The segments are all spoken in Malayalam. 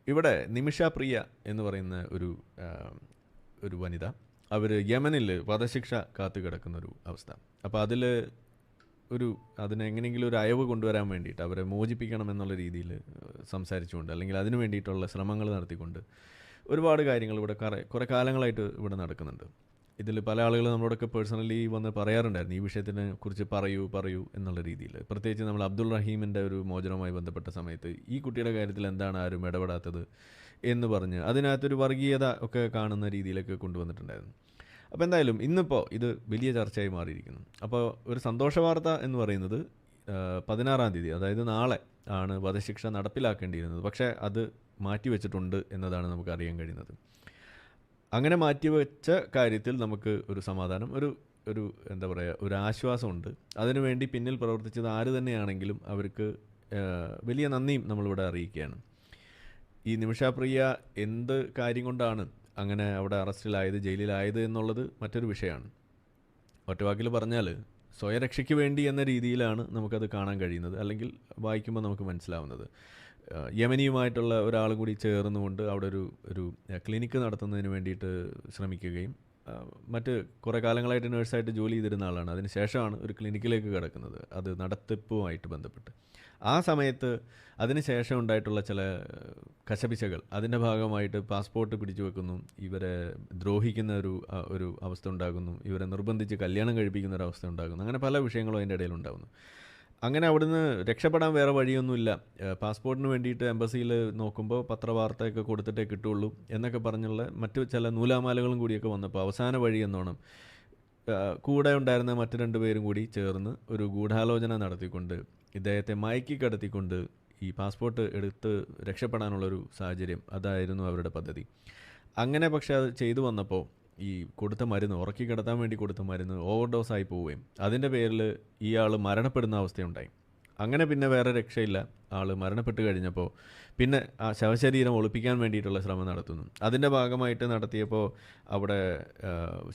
ഇവിടെ നിമിഷ പ്രിയ എന്ന് പറയുന്ന ഒരു വനിത, അവർ യമനിൽ വധശിക്ഷ കാത്തു കിടക്കുന്നൊരു അവസ്ഥ. അപ്പോൾ അതിനെങ്ങനെയെങ്കിലും ഒരു അയവ് കൊണ്ടുവരാൻ വേണ്ടിയിട്ട് അവരെ മോചിപ്പിക്കണം എന്നുള്ള രീതിയിൽ സംസാരിച്ചുകൊണ്ട്, അല്ലെങ്കിൽ അതിനു വേണ്ടിയിട്ടുള്ള ശ്രമങ്ങൾ നടത്തിക്കൊണ്ട് ഒരുപാട് കാര്യങ്ങൾ ഇവിടെ കുറേ കാലങ്ങളായിട്ട് ഇവിടെ നടക്കുന്നുണ്ട്. ഇതിൽ പല ആളുകൾ നമ്മളോടൊക്കെ പേഴ്സണലി വന്ന് പറയാറുണ്ടായിരുന്നു, ഈ വിഷയത്തിനെ കുറിച്ച് പറയൂ എന്നുള്ള രീതിയിൽ. പ്രത്യേകിച്ച് നമ്മൾ അബ്ദുൾ റഹീമിൻ്റെ ഒരു മോചനവുമായി ബന്ധപ്പെട്ട സമയത്ത് ഈ കുട്ടിയുടെ കാര്യത്തിൽ എന്താണ് ആരും ഇടപെടാത്തത് എന്ന് പറഞ്ഞ് അതിനകത്തൊരു വർഗീയത ഒക്കെ കാണുന്ന രീതിയിലൊക്കെ കൊണ്ടുവന്നിട്ടുണ്ടായിരുന്നു. അപ്പോൾ എന്തായാലും ഇന്നിപ്പോൾ ഇത് വലിയ ചർച്ചയായി മാറിയിരിക്കുന്നു. അപ്പോൾ ഒരു സന്തോഷ വാർത്ത എന്ന് പറയുന്നത് 16-ാം തീയതി, അതായത് നാളെ ആണ് വധശിക്ഷ നടപ്പിലാക്കേണ്ടിയിരുന്നത്. പക്ഷേ അത് മാറ്റിവെച്ചിട്ടുണ്ട് എന്നതാണ് നമുക്ക് അറിയാൻ കഴിയുന്നത്. അങ്ങനെ മാറ്റിവെച്ച കാര്യത്തിൽ നമുക്ക് ഒരു സമാധാനം, ഒരു എന്താ പറയുക, ഒരു ആശ്വാസമുണ്ട്. അതിനുവേണ്ടി പിന്നിൽ പ്രവർത്തിച്ചത് ആര് തന്നെയാണെങ്കിലും അവർക്ക് വലിയ നന്ദിയും നമ്മളിവിടെ അറിയിക്കുകയാണ്. ഈ നിമിഷാപ്രിയ എന്ത് കാര്യം കൊണ്ടാണ് അങ്ങനെ അവിടെ അറസ്റ്റിലായത്, ജയിലിലായത് എന്നുള്ളത് മറ്റൊരു വിഷയമാണ്. ഒറ്റവാക്കിൽ പറഞ്ഞാൽ സ്വയരക്ഷയ്ക്ക് വേണ്ടി എന്ന രീതിയിലാണ് നമുക്കത് കാണാൻ കഴിയുന്നത്, അല്ലെങ്കിൽ വായിക്കുമ്പോൾ നമുക്ക് മനസ്സിലാവുന്നത്. യമനിയുമായിട്ടുള്ള ഒരാൾ കൂടി ചേർന്നുകൊണ്ട് അവിടെ ഒരു ക്ലിനിക്ക് നടത്തുന്നതിന് വേണ്ടിയിട്ട് ശ്രമിക്കുകയും, മറ്റ് കുറേ കാലങ്ങളായിട്ട് നേഴ്സായിട്ട് ജോലി ചെയ്തിരുന്ന ആളാണ്. അതിന് ശേഷമാണ് ഒരു ക്ലിനിക്കിലേക്ക് കിടക്കുന്നത്, അത് നടത്തിപ്പുമായിട്ട് ബന്ധപ്പെട്ട്. ആ സമയത്ത് അതിന് ശേഷം ഉണ്ടായിട്ടുള്ള ചില കശപിശകൾ, അതിൻ്റെ ഭാഗമായിട്ട് പാസ്പോർട്ട് പിടിച്ചു വെക്കുന്നു, ഇവരെ ദ്രോഹിക്കുന്ന ഒരു അവസ്ഥ ഉണ്ടാകുന്നു, ഇവരെ നിർബന്ധിച്ച് കല്യാണം കഴിപ്പിക്കുന്ന ഒരു അവസ്ഥ ഉണ്ടാകുന്നു. അങ്ങനെ പല വിഷയങ്ങളും അതിൻ്റെ ഇടയിൽ ഉണ്ടാകുന്നു. അങ്ങനെ അവിടുന്ന് രക്ഷപ്പെടാൻ വേറെ വഴിയൊന്നുമില്ല. പാസ്പോർട്ടിന് വേണ്ടിയിട്ട് എംബസിയിൽ നോക്കുമ്പോൾ പത്രവാർത്തയൊക്കെ കൊടുത്തിട്ടേ കിട്ടുള്ളൂ എന്നൊക്കെ പറഞ്ഞുള്ള മറ്റു ചില നൂലാമാലകളും കൂടിയൊക്കെ വന്നപ്പോൾ അവസാന വഴി എന്നോണം കൂടെ ഉണ്ടായിരുന്ന മറ്റു 2 പേരും കൂടി ചേർന്ന് ഒരു ഗൂഢാലോചന നടത്തിക്കൊണ്ട് ഇദ്ദേഹത്തെ മയക്കി കടത്തിക്കൊണ്ട് ഈ പാസ്പോർട്ട് എടുത്ത് രക്ഷപ്പെടാനുള്ളൊരു സാഹചര്യം, അതായിരുന്നു അവരുടെ പദ്ധതി. അങ്ങനെ പക്ഷേ അത് ചെയ്തു വന്നപ്പോൾ ഈ കൊടുത്ത മരുന്ന്, ഉറക്കി കിടത്താൻ വേണ്ടി കൊടുത്ത മരുന്ന് ഓവർഡോസായി പോവുകയും അതിൻ്റെ പേരിൽ ഇയാൾ മരണപ്പെടുന്ന അവസ്ഥയുണ്ടായി. അങ്ങനെ പിന്നെ വേറെ രക്ഷയില്ല. ആൾ മരണപ്പെട്ട് കഴിഞ്ഞപ്പോൾ പിന്നെ ആ ശവശരീരം ഒളിപ്പിക്കാൻ വേണ്ടിയിട്ടുള്ള ശ്രമം നടത്തുന്നു. അതിൻ്റെ ഭാഗമായിട്ട് നടത്തിയപ്പോൾ അവിടെ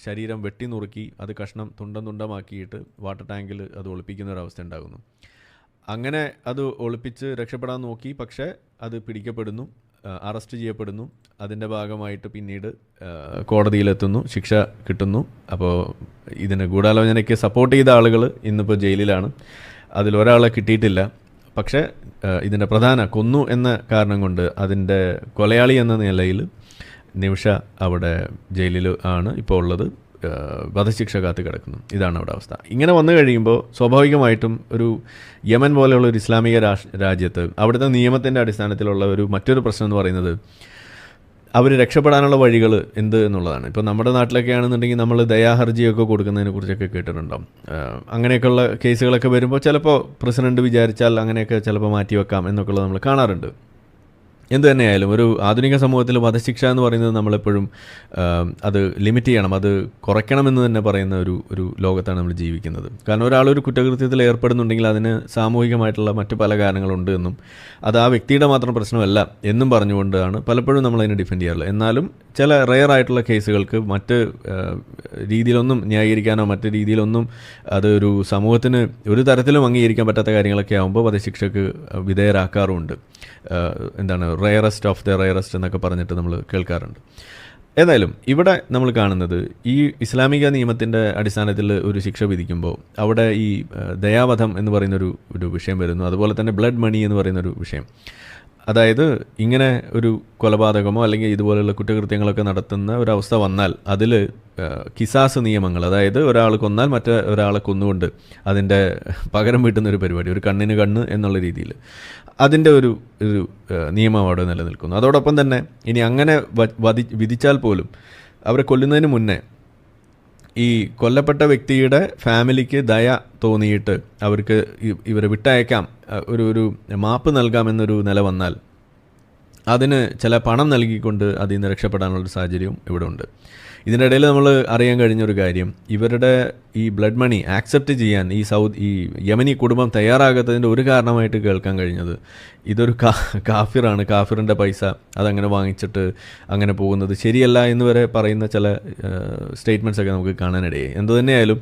ശരീരം വെട്ടി നുറുക്കി അത് തുണ്ടമാക്കിയിട്ട് വാട്ടർ ടാങ്കിൽ അത് ഒളിപ്പിക്കുന്നൊരവസ്ഥ ഉണ്ടാകുന്നു. അങ്ങനെ അത് ഒളിപ്പിച്ച് രക്ഷപ്പെടാൻ നോക്കി, പക്ഷേ അത് പിടിക്കപ്പെടുന്നു, അറസ്റ്റ് ചെയ്യപ്പെടുന്നു. അതിൻ്റെ ഭാഗമായിട്ട് പിന്നീട് കോടതിയിലെത്തുന്നു, ശിക്ഷ കിട്ടുന്നു. അപ്പോൾ ഇതിന് ഗൂഢാലോചനയ്ക്ക് സപ്പോർട്ട് ചെയ്ത ആളുകൾ ഇന്നിപ്പോൾ ജയിലിലാണ്. അതിലൊരാളെ കിട്ടിയിട്ടില്ല. പക്ഷേ ഇതിൻ്റെ കൊന്നു എന്ന കാരണം കൊണ്ട് അതിൻ്റെ കൊലയാളി എന്ന നിലയിൽ നിമിഷ അവിടെ ജയിലിൽ ആണ് ഇപ്പോൾ ഉള്ളത്. വധശിക്ഷ കാത്ത് കിടക്കുന്നു. ഇതാണ് അവിടെ അവസ്ഥ. ഇങ്ങനെ വന്നു കഴിയുമ്പോൾ സ്വാഭാവികമായിട്ടും ഒരു യമൻ പോലെയുള്ള ഒരു ഇസ്ലാമിക രാജ്യത്ത് അവിടുത്തെ നിയമത്തിൻ്റെ അടിസ്ഥാനത്തിലുള്ള മറ്റൊരു പ്രശ്നം എന്ന് പറയുന്നത് അവർ രക്ഷപ്പെടാനുള്ള വഴികൾ എന്ത് എന്നുള്ളതാണ്. ഇപ്പോൾ നമ്മുടെ നാട്ടിലൊക്കെ ആണെന്നുണ്ടെങ്കിൽ നമ്മൾ ദയാഹർജിയൊക്കെ കൊടുക്കുന്നതിനെ കുറിച്ചൊക്കെ കേട്ടിട്ടുണ്ടാവും. അങ്ങനെയൊക്കെയുള്ള കേസുകളൊക്കെ വരുമ്പോൾ ചിലപ്പോൾ പ്രസിഡന്റ് വിചാരിച്ചാൽ അങ്ങനെയൊക്കെ ചിലപ്പോൾ മാറ്റിവെക്കാം എന്നൊക്കെയുള്ളത് നമ്മൾ കാണാറുണ്ട്. എന്തു തന്നെയായാലും ഒരു ആധുനിക സമൂഹത്തിൽ വധശിക്ഷ എന്ന് പറയുന്നത് നമ്മളെപ്പോഴും അത് ലിമിറ്റ് ചെയ്യണം, അത് കുറയ്ക്കണമെന്ന് തന്നെ പറയുന്ന ഒരു ലോകത്താണ് നമ്മൾ ജീവിക്കുന്നത്. കാരണം ഒരാളൊരു കുറ്റകൃത്യത്തിൽ ഏർപ്പെടുന്നുണ്ടെങ്കിൽ അതിന് സാമൂഹികമായിട്ടുള്ള മറ്റു പല കാരണങ്ങളുണ്ട് എന്നും അത് ആ വ്യക്തിയുടെ മാത്രം പ്രശ്നമല്ല എന്നും പറഞ്ഞുകൊണ്ടാണ് പലപ്പോഴും നമ്മളതിനെ ഡിഫെൻഡ് ചെയ്യാറുള്ളത്. എന്നാലും ചില റെയർ ആയിട്ടുള്ള കേസുകൾക്ക് മറ്റ് രീതിയിലൊന്നും ന്യായീകരിക്കാനോ മറ്റ് രീതിയിലൊന്നും അത് ഒരു സമൂഹത്തിന് ഒരു തരത്തിലും അംഗീകരിക്കാൻ പറ്റാത്ത കാര്യങ്ങളൊക്കെ ആകുമ്പോൾ വധശിക്ഷയ്ക്ക് വിധേയരാക്കാറുമുണ്ട്. എന്താണ് റെയറസ്റ്റ് ഓഫ് ദ റെയറസ്റ്റ് എന്നൊക്കെ പറഞ്ഞിട്ട് നമ്മൾ കേൾക്കാറുണ്ട്. ഏതായാലും ഇവിടെ നമ്മൾ കാണുന്നത് ഈ ഇസ്ലാമിക നിയമത്തിൻ്റെ അടിസ്ഥാനത്തിൽ ഒരു ശിക്ഷ വിധിക്കുമ്പോൾ അവിടെ ഈ ദയാവധം എന്ന് പറയുന്നൊരു വിഷയം വരുന്നു. അതുപോലെ തന്നെ ബ്ലഡ് മണി എന്ന് പറയുന്നൊരു വിഷയം. അതായത് ഇങ്ങനെ ഒരു കൊലപാതകമോ അല്ലെങ്കിൽ ഇതുപോലെയുള്ള കുറ്റകൃത്യങ്ങളൊക്കെ നടത്തുന്ന ഒരവസ്ഥ വന്നാൽ അതിൽ കിസാസ് നിയമങ്ങൾ, അതായത് ഒരാൾ കൊന്നാൽ ഒരാളെ കൊന്നുകൊണ്ട് അതിൻ്റെ പകരം വീട്ടുന്നൊരു പരിപാടി, ഒരു കണ്ണിന് കണ്ണ് എന്നുള്ള രീതിയിൽ അതിൻ്റെ ഒരു നിയമം അവിടെ നിലനിൽക്കുന്നു. അതോടൊപ്പം തന്നെ ഇനി അങ്ങനെ വിധിച്ചാൽ പോലും അവരെ കൊല്ലുന്നതിന് മുന്നേ ഈ കൊല്ലപ്പെട്ട വ്യക്തിയുടെ ഫാമിലിക്ക് ദയ തോന്നിയിട്ട് അവർക്ക് ഇവരെ വിട്ടയക്കാം, ഒരു മാപ്പ് നൽകാമെന്നൊരു നില വന്നാൽ അതിന് ചില പണം നൽകിക്കൊണ്ട് അതിൽ നിന്ന് രക്ഷപ്പെടാനുള്ളൊരു സാഹചര്യവും ഇവിടെ ഉണ്ട്. ഇതിൻ്റെ ഇടയിൽ നമ്മൾ അറിയാൻ കഴിഞ്ഞൊരു കാര്യം, ഇവരുടെ ഈ ബ്ലഡ് മണി ആക്സെപ്റ്റ് ചെയ്യാൻ ഈ യമനി കുടുംബം തയ്യാറാകാത്തതിൻ്റെ ഒരു കാരണമായിട്ട് കേൾക്കാൻ കഴിഞ്ഞത് ഇതൊരു കാഫിറാണ്, കാഫിറിൻ്റെ പൈസ അതങ്ങനെ വാങ്ങിച്ചിട്ട് അങ്ങനെ പോകുന്നത് ശരിയല്ല എന്ന് വരെ പറയുന്ന ചില സ്റ്റേറ്റ്മെൻറ്റ്സൊക്കെ നമുക്ക് കാണാനിടയായി. എന്തു തന്നെയായാലും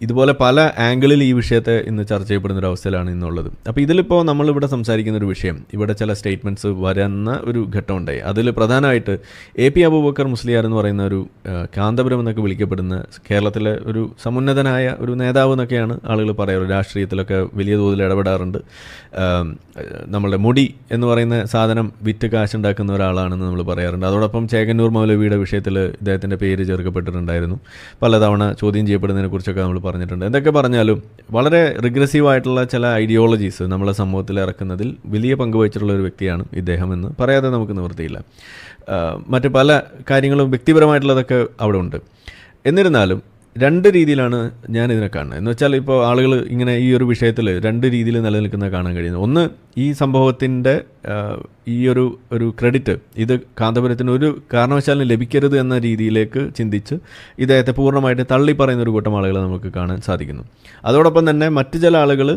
ഇതുപോലെ പല ആംഗിളിൽ ഈ വിഷയത്തെ ഇന്ന് ചർച്ച ചെയ്യപ്പെടുന്ന ഒരു അവസ്ഥയിലാണ് ഇന്നുള്ളത്. അപ്പോൾ ഇതിലിപ്പോൾ നമ്മളിവിടെ സംസാരിക്കുന്ന ഒരു വിഷയം, ഇവിടെ ചില സ്റ്റേറ്റ്മെൻറ്റ്സ് വരുന്ന ഒരു ഘട്ടമുണ്ടായി. അതിൽ പ്രധാനമായിട്ട് AP അബൂബക്കർ മുസ്ലിയാർ എന്ന് പറയുന്ന ഒരു കാന്തപുരം എന്നൊക്കെ വിളിക്കപ്പെടുന്ന കേരളത്തിലെ ഒരു സമുന്നതനായ ഒരു നേതാവ് എന്നൊക്കെയാണ് ആളുകൾ പറയാറ്. രാഷ്ട്രീയത്തിലൊക്കെ വലിയ തോതിൽ ഇടപെടാറുണ്ട്. നമ്മളുടെ മുടി എന്ന് പറയുന്ന സാധനം വിറ്റ് കാശുണ്ടാക്കുന്ന ഒരാളാണെന്ന് നമ്മൾ പറയാറുണ്ട്. അതോടൊപ്പം ചേകന്നൂർ മൗലവിയുടെ വിഷയത്തിൽ ഇദ്ദേഹത്തിൻ്റെ പേര് ചേർക്കപ്പെട്ടിട്ടുണ്ടായിരുന്നു. പലതവണ ചോദ്യം ചെയ്യപ്പെടുന്നതിനെക്കുറിച്ചൊക്കെ നമ്മൾ പറഞ്ഞിട്ടുണ്ട്. എന്തൊക്കെ പറഞ്ഞാലും വളരെ റിഗ്രസീവായിട്ടുള്ള ചില ഐഡിയോളജീസ് നമ്മളെ സമൂഹത്തിൽ ഇറക്കുന്നതിൽ വലിയ പങ്ക് വഹിച്ചിട്ടുള്ള ഒരു വ്യക്തിയാണ് ഇദ്ദേഹം എന്ന് പറയാതെ നമുക്ക് നിവൃത്തിയില്ല. മറ്റ് പല കാര്യങ്ങളും വ്യക്തിപരമായിട്ടുള്ളതൊക്കെ അവിടെ ഉണ്ട്. എന്നിരുന്നാലും രണ്ട് രീതിയിലാണ് ഞാനിതിനെ കാണുന്നത്. എന്ന് വെച്ചാൽ ഇപ്പോൾ ആളുകൾ ഇങ്ങനെ ഈ ഒരു വിഷയത്തിൽ രണ്ട് രീതിയിൽ നിലനിൽക്കുന്നത് കാണാൻ കഴിയുന്നത്. ഒന്ന്, ഈ സംഭവത്തിൻ്റെ ഈ ഒരു ക്രെഡിറ്റ് ഇത് കാന്തപുരത്തിന് ഒരു കാരണവശാലും ലഭിക്കരുത് എന്ന രീതിയിലേക്ക് ചിന്തിച്ച് ഇദ്ദേഹത്തെ പൂർണ്ണമായിട്ട് തള്ളി പറയുന്ന ഒരു കൂട്ടം ആളുകളെ നമുക്ക് കാണാൻ സാധിക്കുന്നു. അതോടൊപ്പം തന്നെ മറ്റു ചില ആളുകൾ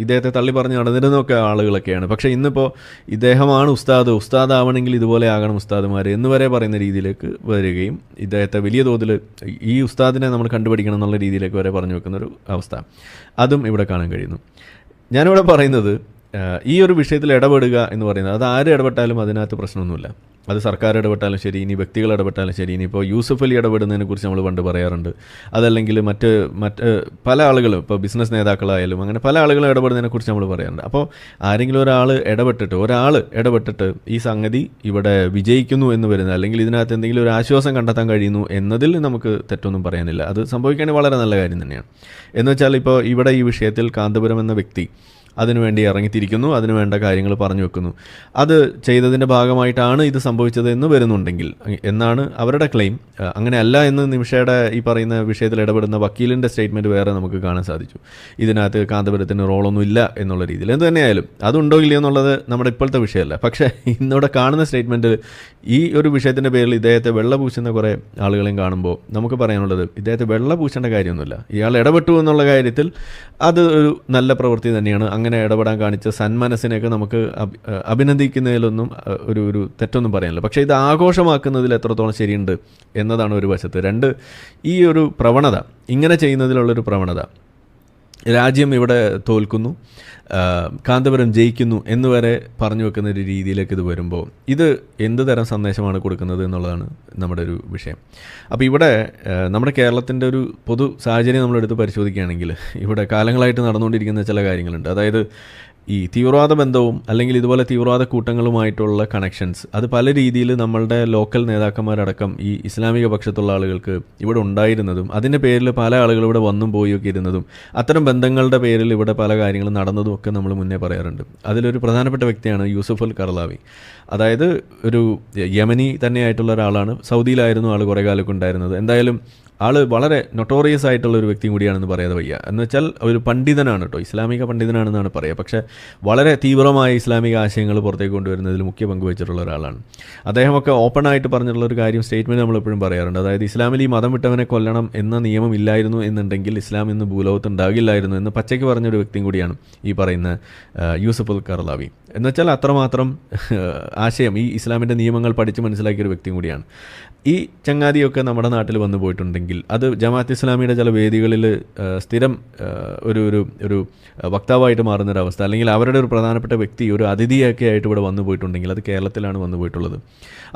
ഇദ്ദേഹത്തെ തള്ളി പറഞ്ഞ് നടന്നിരുന്നൊക്കെ ആളുകളൊക്കെയാണ്. പക്ഷേ ഇന്നിപ്പോൾ ഇദ്ദേഹമാണ് ഉസ്താദാവണമെങ്കിൽ ഇതുപോലെ ആകണം ഉസ്താദുമാർ എന്ന് വരെ പറയുന്ന രീതിയിലേക്ക് വരികയും ഇദ്ദേഹത്തെ വലിയ തോതിൽ ഈ ഉസ്താദിനെ നമ്മൾ കണ്ടുപിടിക്കണം എന്നുള്ള രീതിയിലേക്ക് വരെ പറഞ്ഞു വെക്കുന്നൊരു അവസ്ഥ അതും ഇവിടെ കാണാൻ കഴിയുന്നു. ഞാനിവിടെ പറയുന്നത് ഈ ഒരു വിഷയത്തിൽ ഇടപെടുക എന്ന് പറയുന്നത് അത് ആര് ഇടപെട്ടാലും അതിനകത്ത് പ്രശ്നമൊന്നുമില്ല. അത് സർക്കാർ ഇടപെട്ടാലും ശരി, ഇനി വ്യക്തികൾ ഇടപെട്ടാലും ശരി, ഇനിയിപ്പോൾ യൂസുഫ് അലി ഇടപെടുന്നതിനെക്കുറിച്ച് നമ്മൾ പണ്ട് പറയാറുണ്ട്. അതല്ലെങ്കിൽ മറ്റ് പല ആളുകളും ഇപ്പോൾ ബിസിനസ് നേതാക്കളായാലും അങ്ങനെ പല ആളുകളും ഇടപെടുന്നതിനെക്കുറിച്ച് നമ്മൾ പറയാറുണ്ട്. അപ്പോൾ ആരെങ്കിലും ഒരാൾ ഇടപെട്ടിട്ട് ഈ സംഗതി ഇവിടെ വിജയിക്കുന്നു എന്ന് വരുന്നത്, അല്ലെങ്കിൽ ഇതിനകത്ത് എന്തെങ്കിലും ഒരു ആശ്വാസം കണ്ടെത്താൻ കഴിയുന്നു എന്നതിൽ നമുക്ക് തെറ്റൊന്നും പറയാനില്ല. അത് സംഭവിക്കുകയാണെങ്കിൽ വളരെ നല്ല കാര്യം തന്നെയാണ്. എന്ന് വെച്ചാൽ ഇപ്പോൾ ഇവിടെ ഈ വിഷയത്തിൽ കാന്തപുരം എന്ന വ്യക്തി അതിനുവേണ്ടി ഇറങ്ങിത്തിരിക്കുന്നു, അതിനു വേണ്ട കാര്യങ്ങൾ പറഞ്ഞു വെക്കുന്നു. അത് ചെയ്തതിൻ്റെ ഭാഗമായിട്ടാണ് ഇത് സംഭവിച്ചത് എന്ന് വരുന്നുണ്ടെങ്കിൽ എന്നാണ് അവരുടെ ക്ലെയിം. അങ്ങനെയല്ല എന്ന് നിമിഷയുടെ ഈ പറയുന്ന വിഷയത്തിൽ ഇടപെടുന്ന വക്കീലിൻ്റെ സ്റ്റേറ്റ്മെൻറ്റ് വേറെ നമുക്ക് കാണാൻ സാധിച്ചു. ഇതിനകത്ത് കാന്തപുരത്തിന് റോളൊന്നും ഇല്ല എന്നുള്ള രീതിയിൽ. എന്ത് തന്നെയായാലും അതുണ്ടോ ഇല്ലയോ എന്നുള്ളത് നമ്മുടെ ഇപ്പോഴത്തെ വിഷയമല്ല. പക്ഷേ ഇന്നിവിടെ കാണുന്ന സ്റ്റേറ്റ്മെൻറ്റ് ഈ ഒരു വിഷയത്തിൻ്റെ പേരിൽ ഇദ്ദേഹത്തെ വെള്ളപൂശുന്ന കുറേ ആളുകളെയും കാണുമ്പോൾ നമുക്ക് പറയാനുള്ളത് ഇദ്ദേഹത്തെ വെള്ളപൂശേണ്ട കാര്യമൊന്നുമില്ല. ഇയാൾ ഇടപെട്ടു എന്നുള്ള കാര്യത്തിൽ അത് ഒരു നല്ല പ്രവൃത്തി തന്നെയാണ്. അങ്ങനെ ഇടപെടാൻ കാണിച്ച സന്മനസ്സിനെയൊക്കെ നമുക്ക് അഭിനന്ദിക്കുന്നതിലൊന്നും ഒരു തെറ്റൊന്നും പറയാനില്ല. പക്ഷേ ഇത് ആഘോഷമാക്കുന്നതിൽ എത്രത്തോളം ശരിയുണ്ട് എന്നതാണ് ഒരു വശത്ത്. രണ്ട്, ഈ ഒരു പ്രവണത, ഇങ്ങനെ ചെയ്യുന്നതിലുള്ളൊരു പ്രവണത, രാജ്യം ഇവിടെ തോൽക്കുന്നു, കാന്തപുരം ജയിക്കുന്നു എന്നുവരെ പറഞ്ഞു വെക്കുന്ന ഒരു രീതിയിലേക്ക് ഇത് വരുമ്പോൾ ഇത് എന്ത് തരം സന്ദേശമാണ് കൊടുക്കുന്നത് എന്നുള്ളതാണ് നമ്മുടെ ഒരു വിഷയം. അപ്പോൾ ഇവിടെ നമ്മുടെ കേരളത്തിൻ്റെ ഒരു പൊതു സാഹചര്യം നമ്മളെടുത്ത് പരിശോധിക്കുകയാണെങ്കിൽ ഇവിടെ കാലങ്ങളായിട്ട് നടന്നുകൊണ്ടിരിക്കുന്ന ചില കാര്യങ്ങളുണ്ട്. അതായത് ഈ തീവ്രവാദ ബന്ധവും അല്ലെങ്കിൽ ഇതുപോലെ തീവ്രവാദ കൂട്ടങ്ങളുമായിട്ടുള്ള കണക്ഷൻസ് അത് പല രീതിയിൽ നമ്മളുടെ ലോക്കൽ നേതാക്കന്മാരടക്കം ഈ ഇസ്ലാമിക പക്ഷത്തുള്ള ആളുകൾക്ക് ഇവിടെ ഉണ്ടായിരുന്നതും അതിൻ്റെ പേരിൽ പല ആളുകൾ ഇവിടെ വന്നും പോയൊക്കെ ഇരുന്നതും അത്തരം ബന്ധങ്ങളുടെ പേരിൽ ഇവിടെ പല കാര്യങ്ങളും നടന്നതും ഒക്കെ നമ്മൾ മുന്നേ പറയാറുണ്ട്. അതിലൊരു പ്രധാനപ്പെട്ട വ്യക്തിയാണ് യൂസുഫ് അൽ കർലാവി. അതായത് ഒരു യമനി തന്നെയായിട്ടുള്ള ഒരാളാണ്. സൗദിയിലായിരുന്നു ആൾ കുറേ കാലമൊക്കെ ഉണ്ടായിരുന്നത്. എന്തായാലും ആൾ വളരെ നൊട്ടോറിയസ് ആയിട്ടുള്ള ഒരു വ്യക്തിയും കൂടിയാണെന്ന് പറയാതെ വയ്യ. എന്ന് വെച്ചാൽ ഒരു പണ്ഡിതനാണ് കേട്ടോ, ഇസ്ലാമിക പണ്ഡിതനാണെന്നാണ് പറയുക. പക്ഷേ വളരെ തീവ്രമായ ഇസ്ലാമിക ആശയങ്ങൾ പുറത്തേക്ക് കൊണ്ടുവരുന്നതിൽ മുഖ്യ പങ്ക് വഹിച്ചിട്ടുള്ള ഒരാളാണ്. അദ്ദേഹമൊക്കെ ഓപ്പണായിട്ട് പറഞ്ഞിട്ടുള്ള ഒരു കാര്യം, സ്റ്റേറ്റ്മെൻറ്റ് നമ്മളെപ്പോഴും പറയാറുണ്ട്. അതായത് ഇസ്ലാമിൽ ഈ മതം വിട്ടവനെ കൊല്ലണം എന്ന നിയമം ഇല്ലായിരുന്നു എന്നുണ്ടെങ്കിൽ ഇസ്ലാം ഇന്ന് ഭൂലോകത്ത് ഉണ്ടാകില്ലായിരുന്നു എന്ന് പച്ചയ്ക്ക് പറഞ്ഞൊരു വ്യക്തിയും കൂടിയാണ് ഈ പറയുന്ന യൂസുഫ് അൽ കർലാവി. എന്നുവെച്ചാൽ അത്രമാത്രം ആശയം ഈ ഇസ്ലാമിൻ്റെ നിയമങ്ങൾ പഠിച്ച് മനസ്സിലാക്കിയൊരു വ്യക്തിയും കൂടിയാണ്. ഈ ചങ്ങാതിയൊക്കെ നമ്മുടെ നാട്ടിൽ വന്നു പോയിട്ടുണ്ടെങ്കിൽ അത് ജമാഅത്ത് ഇസ്ലാമിയുടെ ചില വേദികളിൽ സ്ഥിരം ഒരു വക്താവായിട്ട് മാറുന്നൊരവസ്ഥ, അല്ലെങ്കിൽ അവരുടെ ഒരു പ്രധാനപ്പെട്ട വ്യക്തി ഒരു അതിഥിയൊക്കെ ആയിട്ട് ഇവിടെ വന്നു പോയിട്ടുണ്ടെങ്കിൽ അത് കേരളത്തിലാണ് വന്നു പോയിട്ടുള്ളത്,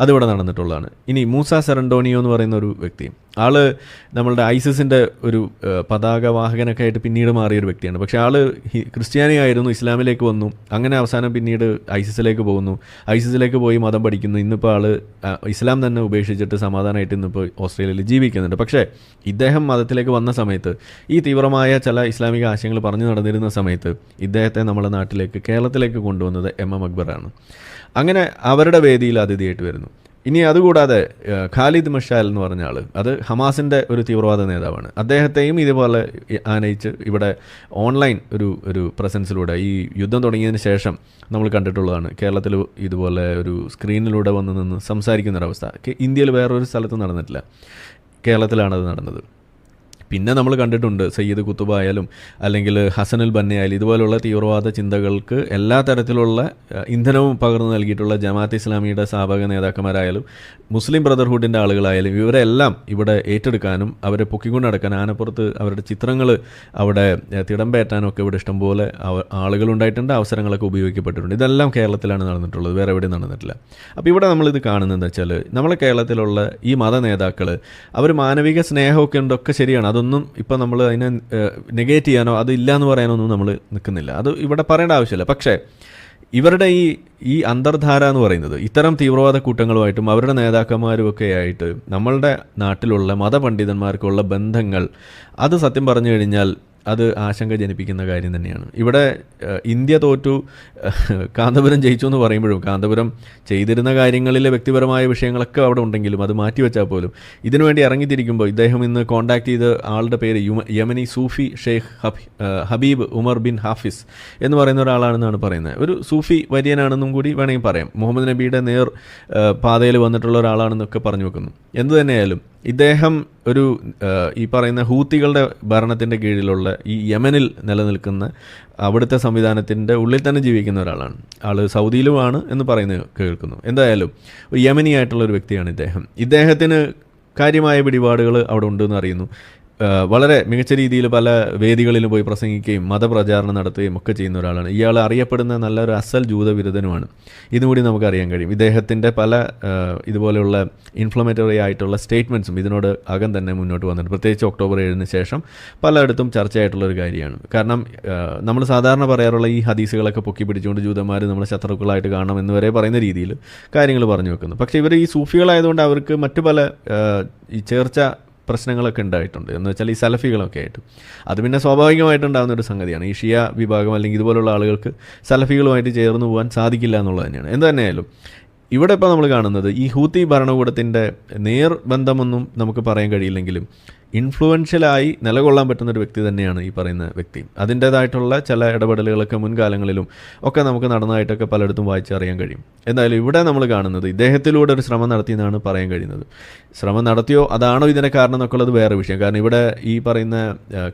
അതിവിടെ നടന്നിട്ടുള്ളതാണ്. ഇനി മൂസ സെറൻഡോണിയോ എന്ന് പറയുന്ന ഒരു വ്യക്തി, ആൾ നമ്മളുടെ ഐസിസിൻ്റെ ഒരു പതാകവാഹകനൊക്കെ ആയിട്ട് പിന്നീട് മാറിയൊരു വ്യക്തിയാണ്. പക്ഷേ ആൾ ക്രിസ്ത്യാനി ആയിരുന്നു, ഇസ്ലാമിലേക്ക് വന്നു, അങ്ങനെ അവസാനം പിന്നീട് ഐസിസിലേക്ക് പോകുന്നു, ഐസിസിലേക്ക് പോയി മതം പഠിക്കുന്നു. ഇന്നിപ്പോൾ ആൾ ഇസ്ലാം തന്നെ ഉപേക്ഷിച്ചിട്ട് സമാധാനമായിട്ട് ഇന്നിപ്പോൾ ഓസ്ട്രേലിയയിൽ ജീവിക്കുന്നുണ്ട്. പക്ഷേ ഇദ്ദേഹം മതത്തിലേക്ക് വന്ന സമയത്ത് ഈ തീവ്രമായ ചില ഇസ്ലാമിക ആശയങ്ങൾ പറഞ്ഞു നടന്നിരുന്ന സമയത്ത് ഇദ്ദേഹത്തെ നമ്മുടെ നാട്ടിലേക്ക്, കേരളത്തിലേക്ക് കൊണ്ടുവന്നത് MM അക്ബറാണ്. അങ്ങനെ അവരുടെ വേദിയിൽ അതിഥിയായിട്ട് വരുന്നു. ഇനി അതുകൂടാതെ ഖാലിദ് മഷാൽ എന്ന് പറഞ്ഞ ആൾ, അത് ഹമാസിൻ്റെ ഒരു തീവ്രവാദ നേതാവാണ്. അദ്ദേഹത്തെയും ഇതുപോലെ ആനയിച്ച് ഇവിടെ ഓൺലൈൻ ഒരു പ്രസൻസിലൂടെ ഈ യുദ്ധം തുടങ്ങിയതിന് ശേഷം നമ്മൾ കണ്ടിട്ടുള്ളതാണ്. കേരളത്തിൽ ഇതുപോലെ ഒരു സ്ക്രീനിലൂടെ വന്ന് നിന്ന് സംസാരിക്കുന്നൊരവസ്ഥ ഇന്ത്യയിൽ വേറൊരു സ്ഥലത്തും നടന്നിട്ടില്ല, കേരളത്തിലാണത് നടന്നത്. പിന്നെ നമ്മൾ കണ്ടിട്ടുണ്ട് സയ്യിദ് കുത്തുബ ആയാലും അല്ലെങ്കിൽ ഹസനുൽ ബന്ന ആയാലും ഇതുപോലുള്ള തീവ്രവാദ ചിന്തകൾക്ക് എല്ലാ തരത്തിലുള്ള ഇന്ധനവും പകർന്നു നൽകിയിട്ടുള്ള ജമാഅത്ത് ഇസ്ലാമിയുടെ സ്ഥാപക നേതാക്കന്മാരായാലും മുസ്ലിം ബ്രദർഹുഡിൻ്റെ ആളുകളായാലും ഇവരെല്ലാം ഇവിടെ ഏറ്റെടുക്കാനും അവരെ പൊക്കിക്കൊണ്ട് നടക്കാൻ ആനപ്പുറത്ത് അവരുടെ ചിത്രങ്ങൾ അവിടെ തിടമ്പേറ്റാനും ഒക്കെ ഇവിടെ ഇഷ്ടംപോലെ ആളുകളുണ്ടായിട്ടുണ്ട്, അവസരങ്ങളൊക്കെ ഉപയോഗിക്കപ്പെട്ടിട്ടുണ്ട്. ഇതെല്ലാം കേരളത്തിലാണ് നടന്നിട്ടുള്ളത്, വേറെ എവിടെയും നടന്നിട്ടില്ല. അപ്പോൾ ഇവിടെ നമ്മളിത് കാണുന്നതെന്ന് വെച്ചാൽ നമ്മളെ കേരളത്തിലുള്ള ഈ മത നേതാക്കൾ അവർ മാനവിക സ്നേഹമൊക്കെ ഉണ്ടൊക്കെ ശരിയാണ്, അതൊന്നും ഇപ്പം നമ്മൾ അതിനെ നെഗേറ്റ് ചെയ്യാനോ അത് ഇല്ല എന്ന് പറയാനോ ഒന്നും നമ്മൾ നിൽക്കുന്നില്ല, അത് ഇവിടെ പറയേണ്ട ആവശ്യമില്ല. പക്ഷേ ഇവരുടെ ഈ അന്തർധാര എന്ന് പറയുന്നത് ഇത്തരം തീവ്രവാദ കൂട്ടങ്ങളുമായിട്ടും അവരുടെ നേതാക്കന്മാരുമൊക്കെ ആയിട്ട് നമ്മളുടെ നാട്ടിലുള്ള മതപണ്ഡിതന്മാർക്കുള്ള ബന്ധങ്ങൾ അത് സത്യം പറഞ്ഞു കഴിഞ്ഞാൽ അത് ആശങ്ക ജനിപ്പിക്കുന്ന കാര്യം തന്നെയാണ്. ഇവിടെ ഇന്ത്യ തോറ്റു കാന്തപുരം ജയിച്ചു എന്ന് പറയുമ്പോഴും കാന്തപുരം ചെയ്തിരുന്ന കാര്യങ്ങളിലെ വ്യക്തിപരമായ വിഷയങ്ങളൊക്കെ അവിടെ ഉണ്ടെങ്കിലും അത് മാറ്റിവെച്ചാൽ പോലും ഇതിനുവേണ്ടി ഇറങ്ങിത്തിരിക്കുമ്പോൾ ഇദ്ദേഹം ഇന്ന് കോൺടാക്ട് ചെയ്ത ആളുടെ പേര് യമനി സൂഫി ഷെയ്ഖ് ഹബീബ് ഉമർ ബിൻ ഹാഫിസ് എന്ന് പറയുന്ന ഒരാളാണെന്നാണ് പറയുന്നത്. ഒരു സൂഫി വര്യനാണെന്നും കൂടി വേണമെങ്കിൽ പറയാം. മുഹമ്മദ് നബിയുടെ നേർ പാതയിൽ വന്നിട്ടുള്ള ഒരാളാണെന്നൊക്കെ പറഞ്ഞു വെക്കുന്നു. എന്തു തന്നെയായാലും ഇദ്ദേഹം ഒരു ഈ പറയുന്ന ഹൂത്തികളുടെ ഭരണത്തിൻ്റെ കീഴിലുള്ള ഈ യമനിൽ നിലനിൽക്കുന്ന അവിടുത്തെ സംവിധാനത്തിൻ്റെ ഉള്ളിൽ തന്നെ ജീവിക്കുന്ന ഒരാളാണ്. ആൾ സൗദിയിലുമാണ് എന്ന് പറയുന്നത് കേൾക്കുന്നു. എന്തായാലും ഒരു യമനി ആയിട്ടുള്ള ഒരു വ്യക്തിയാണ് ഇദ്ദേഹം. ഇദ്ദേഹത്തിന് കാര്യമായ പിടിപാടുകൾ അവിടെ ഉണ്ടെന്ന് അറിയുന്നു. വളരെ മികച്ച രീതിയിൽ പല വേദികളിലും പോയി പ്രസംഗിക്കുകയും മതപ്രചാരണം നടത്തുകയും ഒക്കെ ചെയ്യുന്ന ഒരാളാണ്. ഇയാൾ അറിയപ്പെടുന്ന നല്ലൊരു അസൽ ജൂതവിരുദ്ധനുമാണ്. ഇതുകൂടി നമുക്കറിയാൻ കഴിയും. ഇദ്ദേഹത്തിൻ്റെ പല ഇതുപോലെയുള്ള ഇൻഫ്ലമേറ്ററി ആയിട്ടുള്ള സ്റ്റേറ്റ്മെൻറ്റ്സും ഇതിനോട് അകം തന്നെ മുന്നോട്ട് വന്നിട്ടുണ്ട്. പ്രത്യേകിച്ച് ഒക്ടോബർ 7 ശേഷം പലയിടത്തും ചർച്ചയായിട്ടുള്ളൊരു കാര്യമാണ്. കാരണം നമ്മൾ സാധാരണ പറയാറുള്ള ഈ ഹദീസുകളൊക്കെ പൊക്കി പിടിച്ചുകൊണ്ട് ജൂതന്മാർ നമ്മളെ ശത്രുക്കളായിട്ട് കാണണം എന്ന് വരെ പറയുന്ന രീതിയിൽ കാര്യങ്ങൾ പറഞ്ഞു വെക്കുന്നു. പക്ഷേ ഇവർ ഈ സൂഫികളായതുകൊണ്ട് അവർക്ക് മറ്റു പല ഈ ചേർച്ച പ്രശ്നങ്ങളൊക്കെ ഉണ്ടായിട്ടുണ്ട്. എന്ന് വെച്ചാൽ ഈ സലഫികളൊക്കെ ആയിട്ട് അത് പിന്നെ സ്വാഭാവികമായിട്ടുണ്ടാകുന്ന ഒരു സംഗതിയാണ്. ഈ ഷിയ വിഭാഗം അല്ലെങ്കിൽ ഇതുപോലുള്ള ആളുകൾക്ക് സലഫികളുമായിട്ട് ചേർന്ന് പോകാൻ സാധിക്കില്ല എന്നുള്ളത് തന്നെയാണ്. എന്ത് തന്നെയായാലും ഇവിടെ ഇപ്പോൾ നമ്മൾ കാണുന്നത് ഈ ഹൂത്തി ഭരണകൂടത്തിൻ്റെ നേർബന്ധമൊന്നും നമുക്ക് പറയാൻ കഴിയില്ലെങ്കിലും ഇൻഫ്ലുവൻഷ്യലായി നിലകൊള്ളാൻ പറ്റുന്ന ഒരു വ്യക്തി തന്നെയാണ് ഈ പറയുന്ന വ്യക്തി. അതിൻ്റേതായിട്ടുള്ള ചില ഇടപെടലുകളൊക്കെ മുൻകാലങ്ങളിലും ഒക്കെ നമുക്ക് നടന്നതായിട്ടൊക്കെ പലയിടത്തും വായിച്ചറിയാൻ കഴിയും. എന്തായാലും ഇവിടെ നമ്മൾ കാണുന്നത് ഇദ്ദേഹത്തിലൂടെ ഒരു ശ്രമം നടത്തിയെന്നാണ് പറയാൻ കഴിയുന്നത്. ശ്രമം നടത്തിയോ അതാണോ ഇതിൻ്റെ കാരണം എന്നൊക്കെ ഉള്ളത് വേറെ വിഷയം. കാരണം ഇവിടെ ഈ പറയുന്ന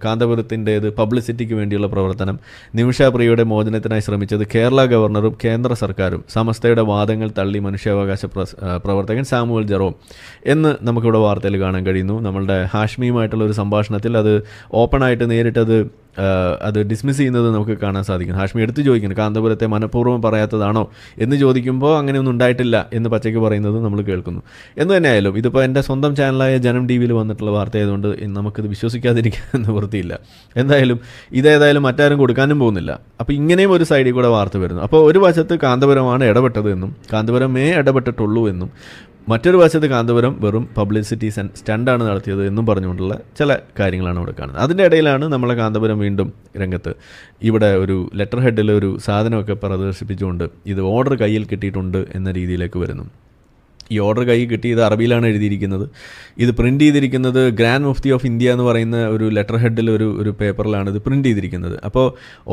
കാന്തപുരത്തിൻ്റേത് പബ്ലിസിറ്റിക്ക് വേണ്ടിയുള്ള പ്രവർത്തനം, നിമിഷ പ്രിയയുടെ മോചനത്തിനായി ശ്രമിച്ചത് കേരള ഗവർണറും കേന്ദ്ര സർക്കാരും, സമസ്തയുടെ വാദങ്ങൾ തള്ളി മനുഷ്യാവകാശ പ്രവർത്തകൻ സാമുവൽ ജെറോം എന്ന് നമുക്കിവിടെ വാർത്തയിൽ കാണാൻ കഴിയുന്നു. നമ്മളുടെ ഹാഷ്മിയുമായിട്ടുള്ള ഒരു സംഭാഷണത്തിൽ അത് ഓപ്പണായിട്ട് നേരിട്ടത് അത് ഡിസ്മിസ് ചെയ്യുന്നത് നമുക്ക് കാണാൻ സാധിക്കും. ഹാഷ്മി എടുത്തു ചോദിക്കുന്നു കാന്തപുരത്തെ മനഃപൂർവ്വം പറയാത്തതാണോ എന്ന് ചോദിക്കുമ്പോൾ അങ്ങനെയൊന്നും ഉണ്ടായിട്ടില്ല എന്ന് പച്ചയ്ക്ക് പറയുന്നത് നമ്മൾ കേൾക്കുന്നു. എന്ന് തന്നെയായാലും ഇതിപ്പോൾ എൻ്റെ സ്വന്തം ചാനലായ ജനം ടി വിയിൽ വന്നിട്ടുള്ള വാർത്ത ആയതുകൊണ്ട് നമുക്കിത് വിശ്വസിക്കാതിരിക്കാൻ നിവൃത്തിയില്ല. എന്തായാലും ഇതേതായാലും മറ്റാരും കൊടുക്കാനും പോകുന്നില്ല. അപ്പോൾ ഇങ്ങനെയും ഒരു സൈഡിൽ കൂടെ വാർത്ത വരുന്നു. അപ്പോൾ ഒരു വശത്ത് കാന്തപുരമാണ് ഇടപെട്ടത് എന്നും കാന്തപുരമേ ഇടപെട്ടിട്ടുള്ളൂ എന്നും മറ്റൊരു വശത്ത് കാന്തപുരം വെറും പബ്ലിസിറ്റി സ്റ്റണ്ടാണ് നടത്തിയത് എന്നും പറഞ്ഞുകൊണ്ടുള്ള ചില കാര്യങ്ങളാണ് ഇവിടെ കാണുന്നത്. അതിൻ്റെ ഇടയിലാണ് നമ്മളെ കാന്തപുരം വീണ്ടും രംഗത്ത് ഇവിടെ ഒരു ലെറ്റർ ഹെഡിൽ ഒരു സാധനമൊക്കെ പ്രദർശിപ്പിച്ചുകൊണ്ട് ഇത് ഓർഡർ കയ്യിൽ കിട്ടിയിട്ടുണ്ട് എന്ന രീതിയിലേക്ക് വരുന്നു. ഈ ഓർഡർ കയ്യിൽ കിട്ടി, ഇത് അറബിയിലാണ് എഴുതിയിരിക്കുന്നത്. ഇത് പ്രിൻ്റ് ചെയ്തിരിക്കുന്നത് ഗ്രാൻഡ് മുഫ്തി ഓഫ് ഇന്ത്യ എന്ന് പറയുന്ന ഒരു ലെറ്റർ ഹെഡിൽ ഒരു പേപ്പറിലാണ് ഇത് പ്രിൻ്റ് ചെയ്തിരിക്കുന്നത്. അപ്പോൾ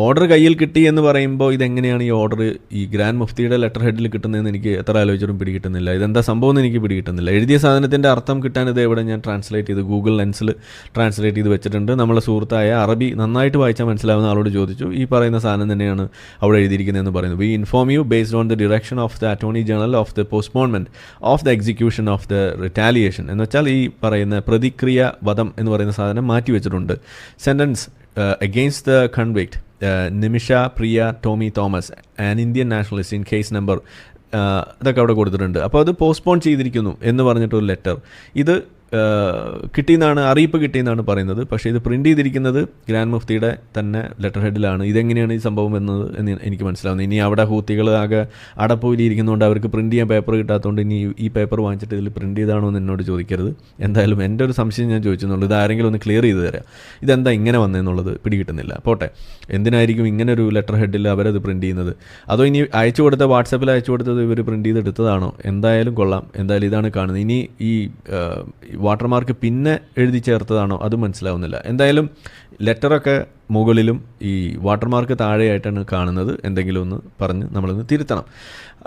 ഓർഡർ കയ്യിൽ കിട്ടി എന്ന് പറയുമ്പോൾ ഇതെങ്ങനെയാണ് ഈ ഓർഡർ ഈ ഗ്രാൻഡ് മുഫ്തിയുടെ ലെറ്റർ ഹെഡിൽ കിട്ടുന്നതെന്ന് എനിക്ക് എത്ര ആലോചിച്ചിട്ടും പിടികിട്ടുന്നില്ല. ഇതെന്താ സംഭവം എന്ന് എനിക്ക് പിടികിട്ടുന്നില്ല. എഴുതിയ സാധനത്തിൻ്റെ അർത്ഥം കിട്ടാൻ ഇത് ഇവിടെ ഞാൻ ട്രാൻസ്ലേറ്റ് ചെയ്ത് ഗൂഗിൾ ലെൻസിൽ ട്രാൻസ്ലേറ്റ് ചെയ്ത് വെച്ചിട്ടുണ്ട്. നമ്മളെ സുഹൃത്തായ അറബി നന്നായിട്ട് വായിച്ചാൽ മനസ്സിലാവുന്ന ആളോട് ചോദിച്ചു. ഈ പറയുന്ന സാധനം തന്നെയാണ് അവിടെ എഴുതിയിരിക്കുന്നതെന്ന് പറയുന്നത്. We inform you based on the direction of the attorney general of the postponement of the execution of the retaliation എന്ന് വെച്ചാൽ ഈ പറയുന്ന പ്രതിക്രിയ വധം എന്ന് പറയുന്ന സാധനം മാറ്റിവെച്ചിട്ടുണ്ട്. Sentence against the convict Nimisha Priya Tomy Thomas an Indian nationalist in case number ഇതൊക്കെ അവിടെ കൊടുത്തിട്ടുണ്ട്. അപ്പോൾ അത് പോസ്റ്റ്പോൺ ചെയ്തിരിക്കുന്നു എന്ന് പറഞ്ഞിട്ടൊരു ലെറ്റർ ഇത് കിട്ടിയെന്നാണ് അറിയിപ്പ് കിട്ടിയെന്നാണ് പറയുന്നത്. പക്ഷേ ഇത് പ്രിൻ്റ് ചെയ്തിരിക്കുന്നത് ഗ്രാൻഡ് മുഫ്തിയുടെ തന്നെ ലെറ്റർ ഹെഡിലാണ്. ഇതെങ്ങനെയാണ് ഈ സംഭവം എന്നത് എന്ന് എനിക്ക് മനസ്സിലാവുന്നത്. ഇനി അവിടെ ഹൂത്തികൾ ആകെ അടപ്പൂലിരിക്കുന്നതുകൊണ്ട് അവർക്ക് പ്രിൻ്റ് ചെയ്യാൻ പേപ്പർ കിട്ടാത്തതുകൊണ്ട് ഇനി ഈ പേപ്പർ വാങ്ങിച്ചിട്ട് ഇതിൽ പ്രിൻ്റ് ചെയ്താണോ എന്ന് എന്നോട് ചോദിക്കരുത്. എന്തായാലും എൻ്റെ ഒരു സംശയം ഞാൻ ചോദിച്ചെന്നുള്ളൂ. ഇത് ആരെങ്കിലും ഒന്ന് ക്ലിയർ ചെയ്ത് തരാം. ഇതെന്താ ഇങ്ങനെ വന്നതെന്നുള്ളത് പിടികിട്ടുന്നില്ല. പോട്ടെ, എന്തിനായിരിക്കും ഇങ്ങനെ ഒരു ലെറ്റർ ഹെഡിൽ അവരത് പ്രിൻ്റ് ചെയ്യുന്നത്? അതോ ഇനി അയച്ചു കൊടുത്ത വാട്സാപ്പിൽ അയച്ചു കൊടുത്തത് ഇവർ പ്രിൻ്റ് ചെയ്ത് എടുത്തതാണോ? എന്തായാലും കൊള്ളാം. എന്തായാലും ഇതാണ് കാണുന്നത്. ഇനി ഈ വാട്ടർമാർക്ക് പിന്നെ എഴുതി ചേർത്തതാണോ അത് മനസ്സിലാവുന്നില്ല. എന്തായാലും ലെറ്ററൊക്കെ മുകളിലും ഈ വാട്ടർമാർക്ക് താഴെയായിട്ടാണ് കാണുന്നത്. എന്തെങ്കിലും ഒന്ന് പറഞ്ഞ് നമ്മളൊന്ന് തിരുത്തണം.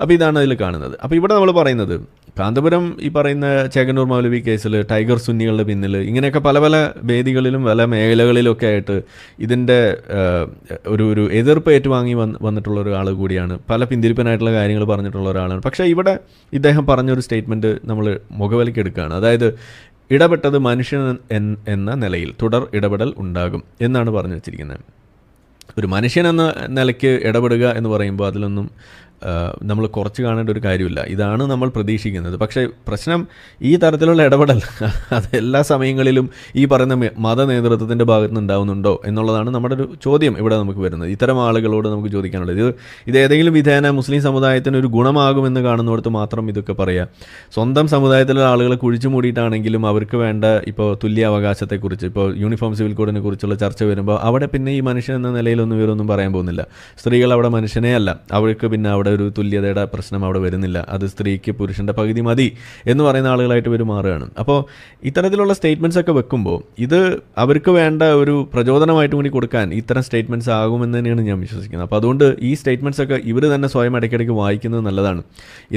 അപ്പോൾ ഇതാണ് അതിൽ കാണുന്നത്. അപ്പോൾ ഇവിടെ നമ്മൾ പറയുന്നത് കാന്തപുരം ഈ പറയുന്ന ചേകന്നൂർ മൗലവി കേസിൽ ടൈഗർ സുന്നികളുടെ പിന്നിൽ ഇങ്ങനെയൊക്കെ പല പല വേദികളിലും പല മേഖലകളിലൊക്കെ ആയിട്ട് ഇതിൻ്റെ ഒരു എതിർപ്പ് ഏറ്റുവാങ്ങി വന്നിട്ടുള്ള ഒരാൾ കൂടിയാണ്. പല പിന്തിരിപ്പനായിട്ടുള്ള കാര്യങ്ങൾ പറഞ്ഞിട്ടുള്ള ഒരാളാണ്. പക്ഷേ ഇവിടെ ഇദ്ദേഹം പറഞ്ഞൊരു സ്റ്റേറ്റ്മെൻറ്റ് നമ്മൾ മുഖവിലയ്ക്ക് എടുക്കുകയാണ്. അതായത് ഇടപെട്ടത് മനുഷ്യൻ എന്ന നിലയിൽ തുടർ ഇടപെടൽ ഉണ്ടാകും എന്നാണ് പറഞ്ഞു വച്ചിരിക്കുന്നത്. ഒരു മനുഷ്യൻ എന്ന നിലയ്ക്ക് ഇടപെടുക എന്ന് പറയുമ്പോൾ അതിലൊന്നും നമ്മൾ കുറച്ച് കാണേണ്ട ഒരു കാര്യമില്ല. ഇതാണ് നമ്മൾ പ്രതീക്ഷിക്കുന്നത്. പക്ഷേ പ്രശ്നം ഈ തരത്തിലുള്ള ഇടപെടൽ അത് എല്ലാ സമയങ്ങളിലും ഈ പറയുന്ന മത നേതൃത്വത്തിൻ്റെ ഭാഗത്ത് നിന്ന് ഉണ്ടാവുന്നുണ്ടോ എന്നുള്ളതാണ് നമ്മുടെ ഒരു ചോദ്യം ഇവിടെ നമുക്ക് വരുന്നത്. ഇത്തരം ആളുകളോട് നമുക്ക് ചോദിക്കാനുള്ളത് ഇത് ഏതെങ്കിലും വിധേന മുസ്ലിം സമുദായത്തിന് ഒരു ഗുണമാകുമെന്ന് കാണുന്നിടത്ത് മാത്രം ഇതൊക്കെ പറയുക. സ്വന്തം സമുദായത്തിലുള്ള ആളുകളെ കുഴിച്ചു മൂടിയിട്ടാണെങ്കിലും അവർക്ക് വേണ്ട ഇപ്പോൾ തുല്യ അവകാശത്തെക്കുറിച്ച്, ഇപ്പോൾ യൂണിഫോം സിവിൽ കോഡിനെ കുറിച്ചുള്ള ചർച്ച വരുമ്പോൾ അവിടെ പിന്നെ ഈ മനുഷ്യൻ എന്ന നിലയിലൊന്നും ഇവരൊന്നും പറയാൻ പോകുന്നില്ല. സ്ത്രീകൾ അവിടെ മനുഷ്യനേ അല്ല, അവർക്ക് പിന്നെ അവിടെ ഒരു തുല്യതയുടെ പ്രശ്നം അവിടെ വരുന്നില്ല. അത് സ്ത്രീക്ക് പുരുഷൻ്റെ പകുതി മതി എന്ന് പറയുന്ന ആളുകളായിട്ട് ഇവർ മാറുകയാണ്. അപ്പോൾ ഇത്തരത്തിലുള്ള സ്റ്റേറ്റ്മെൻറ്റ്സ് ഒക്കെ വെക്കുമ്പോൾ ഇത് അവർക്ക് വേണ്ട ഒരു പ്രചോദനമായിട്ട് കൂടി കൊടുക്കാൻ ഇത്തരം സ്റ്റേറ്റ്മെൻറ്റ്സ് ആകുമെന്ന് തന്നെയാണ് ഞാൻ വിശ്വസിക്കുന്നത്. അപ്പോൾ അതുകൊണ്ട് ഈ സ്റ്റേറ്റ്മെൻറ്റ്സ് ഒക്കെ ഇവർ തന്നെ സ്വയം ഇടയ്ക്കിടയ്ക്ക് വായിക്കുന്നത് നല്ലതാണ്.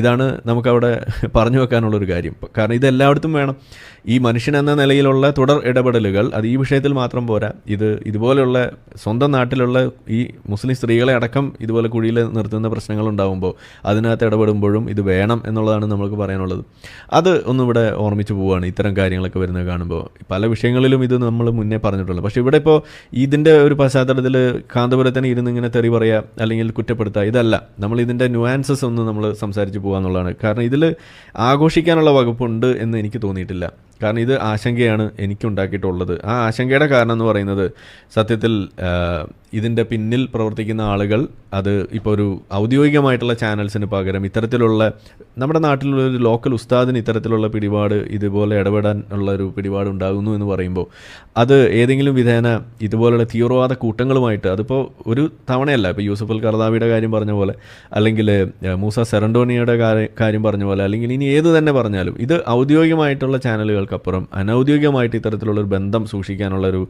ഇതാണ് നമുക്കവിടെ പറഞ്ഞു വെക്കാനുള്ളൊരു കാര്യം. കാരണം ഇതെല്ലായിടത്തും വേണം. ഈ മനുഷ്യൻ എന്ന നിലയിലുള്ള തുടർ ഇടപെടലുകൾ അത് ഈ വിഷയത്തിൽ മാത്രം പോരാ. ഇതുപോലെയുള്ള സ്വന്തം നാട്ടിലുള്ള ഈ മുസ്ലിം സ്ത്രീകളെ അടക്കം ഇതുപോലെ കുഴിയിൽ നിർത്തുന്ന പ്രശ്നങ്ങളുണ്ടാകുമ്പോൾ അതിനകത്ത് ഇടപെടുമ്പോഴും ഇത് വേണം എന്നുള്ളതാണ് നമുക്ക് പറയാനുള്ളത്. അത് ഒന്നിവിടെ ഓർമ്മിച്ച് പോവുകയാണ് ഇത്തരം കാര്യങ്ങളൊക്കെ വരുന്നത് കാണുമ്പോൾ. പല വിഷയങ്ങളിലും ഇത് നമ്മൾ മുന്നേ പറഞ്ഞിട്ടുള്ളത്. പക്ഷേ ഇവിടെ ഇപ്പോൾ ഇതിൻ്റെ ഒരു പശ്ചാത്തലത്തിൽ കാന്തപുരത്തിന് ഇരുന്ന് ഇങ്ങനെ തെറി പറയുക അല്ലെങ്കിൽ കുറ്റപ്പെടുത്തുക ഇതല്ല. നമ്മൾ ഇതിൻ്റെ ന്യൂആൻസസ് ഒന്ന് നമ്മൾ സംസാരിച്ച് പോകുക എന്നുള്ളതാണ്. കാരണം ഇതിൽ ആഘോഷിക്കാനുള്ള വകുപ്പുണ്ട് എന്ന് എനിക്ക് തോന്നിയിട്ടില്ല. കാരണം ഇത് ആശങ്കയാണ് എനിക്കുണ്ടാക്കിയിട്ടുള്ളത്. ആ ആശങ്കയുടെ കാരണം എന്ന് പറയുന്നത് സത്യത്തിൽ ഇതിൻ്റെ പിന്നിൽ പ്രവർത്തിക്കുന്ന ആളുകൾ അത് ഇപ്പോൾ ഒരു ഔദ്യോഗികമായിട്ടുള്ള ചാനൽസിന് പകരം ഇത്തരത്തിലുള്ള നമ്മുടെ നാട്ടിലുള്ള ഒരു ലോക്കൽ ഉസ്താദിന് ഇത്തരത്തിലുള്ള പിടിപാട് ഇതുപോലെ ഇടപെടാൻ ഉള്ള ഒരു പിടിപാട് ഉണ്ടാകുന്നു എന്ന് പറയുമ്പോൾ അത് ഏതെങ്കിലും വിധേന ഇതുപോലുള്ള തീവ്രവാദ കൂട്ടങ്ങളുമായിട്ട് അതിപ്പോൾ ഒരു തവണയല്ല. ഇപ്പോൾ യൂസഫ് കർദാവിയുടെ കാര്യം പറഞ്ഞ പോലെ അല്ലെങ്കിൽ മൂസ സെറണ്ടോണിയുടെ കാര്യം പറഞ്ഞ പോലെ അല്ലെങ്കിൽ ഇനി ഏത് തന്നെ പറഞ്ഞാലും ഇത് ഔദ്യോഗികമായിട്ടുള്ള ചാനലുകൾക്കപ്പുറം അനൗദ്യോഗികമായിട്ട് ഇത്തരത്തിലുള്ളൊരു ബന്ധം സൂക്ഷിക്കാനുള്ളൊരു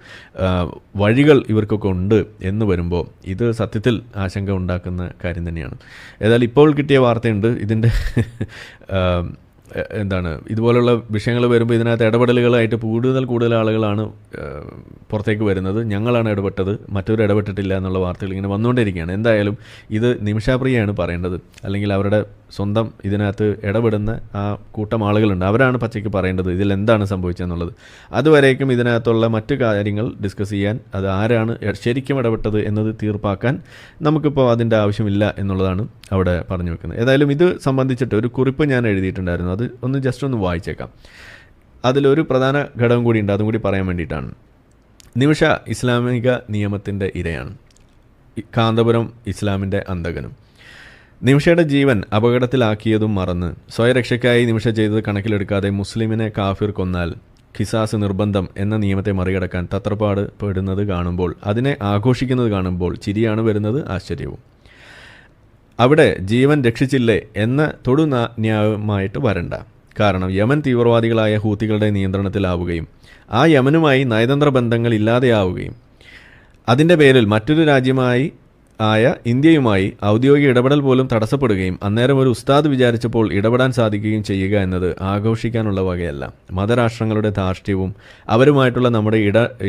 വഴികൾ ഇവർക്കൊക്കെ ഉണ്ട് എന്ന് വരുമ്പോൾ ഇത് സത്യത്തിൽ ആശങ്ക ഉണ്ടാക്കുന്ന കാര്യം തന്നെയാണ്. ഏതായാലും ഇപ്പോൾ കിട്ടിയ വാർത്തയുണ്ട് ഇതിൻ്റെ ഇതുപോലുള്ള വിഷയങ്ങൾ വരുമ്പോൾ ഇതിനകത്ത് ഇടപെടലുകളായിട്ട് കൂടുതൽ ആളുകളാണ് പുറത്തേക്ക് വരുന്നത്. ഞങ്ങളാണ് ഇടപെട്ടത്, മറ്റൊരു ഇടപെട്ടിട്ടില്ല എന്നുള്ള വാർത്തകൾ ഇങ്ങനെ വന്നുകൊണ്ടിരിക്കുകയാണ്. എന്തായാലും ഇത് നിമിഷാപ്രിയയാണ് പറയേണ്ടത്. അല്ലെങ്കിൽ അവരുടെ സ്വന്തം ഇതിനകത്ത് ഇടപെടുന്ന ആ കൂട്ടം ആളുകളുണ്ട്, അവരാണ് പച്ചയ്ക്ക് പറയേണ്ടത് ഇതിലെന്താണ് സംഭവിച്ചതെന്നുള്ളത്. അതുവരേക്കും ഇതിനകത്തുള്ള മറ്റു കാര്യങ്ങൾ ഡിസ്കസ് ചെയ്യാൻ അത് ആരാണ് ശരിക്കും ഇടപെട്ടത് എന്നത് തീർപ്പാക്കാൻ നമുക്കിപ്പോൾ അതിൻ്റെ ആവശ്യമില്ല എന്നുള്ളതാണ് അവിടെ പറഞ്ഞു വെക്കുന്നത്. ഏതായാലും ഇത് സംബന്ധിച്ചിട്ട് ഒരു കുറിപ്പ് ഞാൻ എഴുതിയിട്ടുണ്ടായിരുന്നു. അത് ജസ്റ്റ് ഒന്ന് വായിച്ചേക്കാം. അതിലൊരു പ്രധാന ഘടകം കൂടി ഉണ്ട്, അതും കൂടി പറയാൻ വേണ്ടിയിട്ടാണ്. നിമിഷ ഇസ്ലാമിക നിയമത്തിൻ്റെ ഇരയാണ്, കാന്തപുരം ഇസ്ലാമിൻ്റെ അന്തകനും. നിമിഷയുടെ ജീവൻ അപകടത്തിലാക്കിയതും മറന്ന് സ്വയരക്ഷയ്ക്കായി നിമിഷ ചെയ്തത് കണക്കിലെടുക്കാതെ മുസ്ലിമിനെ കാഫിർ കൊന്നാൽ ഖിസാസ് നിർബന്ധം എന്ന നിയമത്തെ മറികടക്കാൻ തത്രപ്പാട് പെടുന്നത് കാണുമ്പോൾ, അതിനെ ആഘോഷിക്കുന്നത് കാണുമ്പോൾ ചിരിയാണ് വരുന്നത്, ആശ്ചര്യവും. അവിടെ ജീവൻ രക്ഷിച്ചില്ലേ എന്ന ന്യായമായിട്ട് വരണ്ട. കാരണം യമൻ തീവ്രവാദികളായ ഹൂത്തികളുടെ നിയന്ത്രണത്തിലാവുകയും ആ യമനുമായി നയതന്ത്ര ബന്ധങ്ങൾ ഇല്ലാതെയാവുകയും അതിൻ്റെ പേരിൽ മറ്റൊരു രാജ്യമായി ആയ ഇന്ത്യയുമായി ഔദ്യോഗിക ഇടപെടൽ പോലും തടസ്സപ്പെടുകയും അന്നേരം ഒരു ഉസ്താദ് വിചാരിച്ചപ്പോൾ ഇടപെടാൻ സാധിക്കുകയും ചെയ്യുക എന്നത് ആഘോഷിക്കാനുള്ള വകയല്ല. മതരാഷ്ട്രങ്ങളുടെ ധാർഷ്ട്യവും അവരുമായിട്ടുള്ള നമ്മുടെ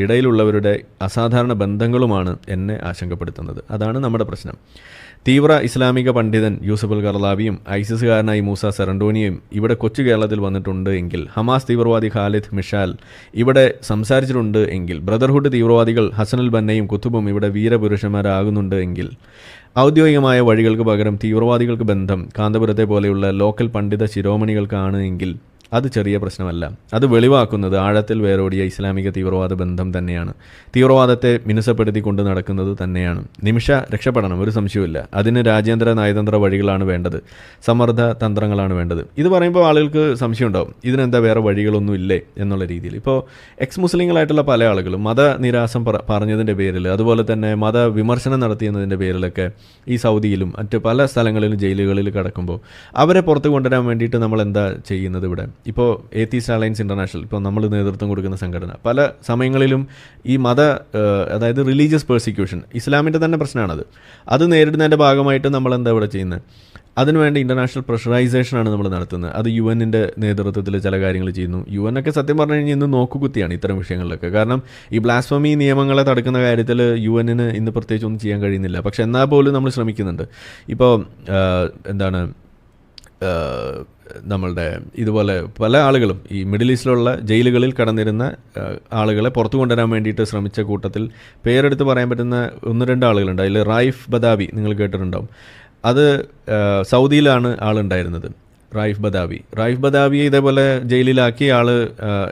ഇടയിലുള്ളവരുടെ അസാധാരണ ബന്ധങ്ങളുമാണ് എന്നെ ആശങ്കപ്പെടുത്തുന്നത്. അതാണ് നമ്മുടെ പ്രശ്നം. തീവ്ര ഇസ്ലാമിക പണ്ഡിതൻ യൂസഫ് കർദാവിയും ഐസിസുകാരനായി മൂസ സെറണ്ടോണിയും ഇവിടെ കൊച്ചു കേരളത്തിൽ വന്നിട്ടുണ്ട് എങ്കിൽ, ഹമാസ് തീവ്രവാദി ഖാലിദ് മിഷാൽ ഇവിടെ സംസാരിച്ചിട്ടുണ്ട് എങ്കിൽ, ബ്രദർഹുഡ് തീവ്രവാദികൾ ഹസനുൽ ബന്നയും കുത്തുബും ഇവിടെ വീരപുരുഷന്മാരാകുന്നുണ്ട് എങ്കിൽ, ഔദ്യോഗികമായ വഴികൾക്ക് പകരം തീവ്രവാദികൾക്ക് ബന്ധം കാന്തപുരത്തെ പോലെയുള്ള ലോക്കൽ പണ്ഡിത ശിരോമണികൾക്കാണ് എങ്കിൽ അത് ചെറിയ പ്രശ്നമല്ല. അത് വെളിവാക്കുന്നത് ആഴത്തിൽ വേരോടിയ ഇസ്ലാമിക തീവ്രവാദ ബന്ധം തന്നെയാണ്. തീവ്രവാദത്തെ മിനുസപ്പെടുത്തിക്കൊണ്ട് നടക്കുന്നത് തന്നെയാണ്. നിമിഷ രക്ഷപ്പെടണം, ഒരു സംശയവുമില്ല. അതിന് രാജ്യാന്തര നയതന്ത്ര വഴികളാണ് വേണ്ടത്, സമ്മർദ്ദ തന്ത്രങ്ങളാണ് വേണ്ടത്. ഇത് പറയുമ്പോൾ ആളുകൾക്ക് സംശയം ഉണ്ടാവും, ഇതിനെന്താ വേറെ വഴികളൊന്നും ഇല്ലേ എന്നുള്ള രീതിയിൽ. ഇപ്പോൾ എക്സ് മുസ്ലിങ്ങളായിട്ടുള്ള പല ആളുകളും മതനിരാസം പറഞ്ഞതിൻ്റെ പേരിൽ, അതുപോലെ തന്നെ മതവിമർശനം നടത്തിയതിൻ്റെ പേരിലൊക്കെ ഈ സൗദിയിലും മറ്റ് പല സ്ഥലങ്ങളിലും ജയിലുകളിൽ കിടക്കുമ്പോൾ അവരെ പുറത്ത് കൊണ്ടുവരാൻ വേണ്ടിയിട്ട് നമ്മൾ എന്താ ചെയ്യുന്നത്? ഇവിടെ ഇപ്പോൾ ഏത്തീസ്റ്റ് അലയൻസ് ഇൻ്റർനാഷണൽ, ഇപ്പോൾ നമ്മൾ നേതൃത്വം കൊടുക്കുന്ന സംഘടന, പല സമയങ്ങളിലും ഈ അതായത് റിലീജിയസ് പേഴ്സിക്യൂഷൻ, ഇസ്ലാമിൻ്റെ തന്നെ പ്രശ്നമാണത്, അത് നേരിടുന്നതിൻ്റെ ഭാഗമായിട്ട് നമ്മൾ എന്താ ഇവിടെ ചെയ്യുന്നത്, അതിനുവേണ്ടി ഇൻ്റർനാഷണൽ പ്രഷറൈസേഷനാണ് നമ്മൾ നടത്തുന്നത്. അത് UN നേതൃത്വത്തിൽ ചില കാര്യങ്ങൾ ചെയ്യുന്നു. UN ഒക്കെ സത്യം പറഞ്ഞു കഴിഞ്ഞാൽ ഇന്ന് നോക്കുകുത്തിയാണ് ഇത്തരം വിഷയങ്ങളിലൊക്കെ. കാരണം ഈ ബ്ലാസ്ഫമി നിയമങ്ങളെ തടുക്കുന്ന കാര്യത്തിൽ UN ഇന്ന് പ്രത്യേകിച്ച് ഒന്നും ചെയ്യാൻ കഴിയുന്നില്ല. പക്ഷെ എന്നാൽ പോലും നമ്മൾ ശ്രമിക്കുന്നുണ്ട്. ഇപ്പോൾ എന്താണ് നമ്മളുടെ ഇതുപോലെ പല ആളുകളും ഈ മിഡിൽ ഈസ്റ്റിലുള്ള ജയിലുകളിൽ കടന്നിരുന്ന ആളുകളെ പുറത്തു കൊണ്ടുവരാൻ വേണ്ടിയിട്ട് ശ്രമിച്ച കൂട്ടത്തിൽ പേരെടുത്ത് പറയാൻ പറ്റുന്ന 1-2 ആളുകളുണ്ട്. അതിൽ റൈഫ് ബദാവി നിങ്ങൾ കേട്ടിട്ടുണ്ടാവും. അത് സൗദിയിലാണ് ആളുണ്ടായിരുന്നത്, റൈഫ് ബദാവിയെ ഇതേപോലെ ജയിലിലാക്കി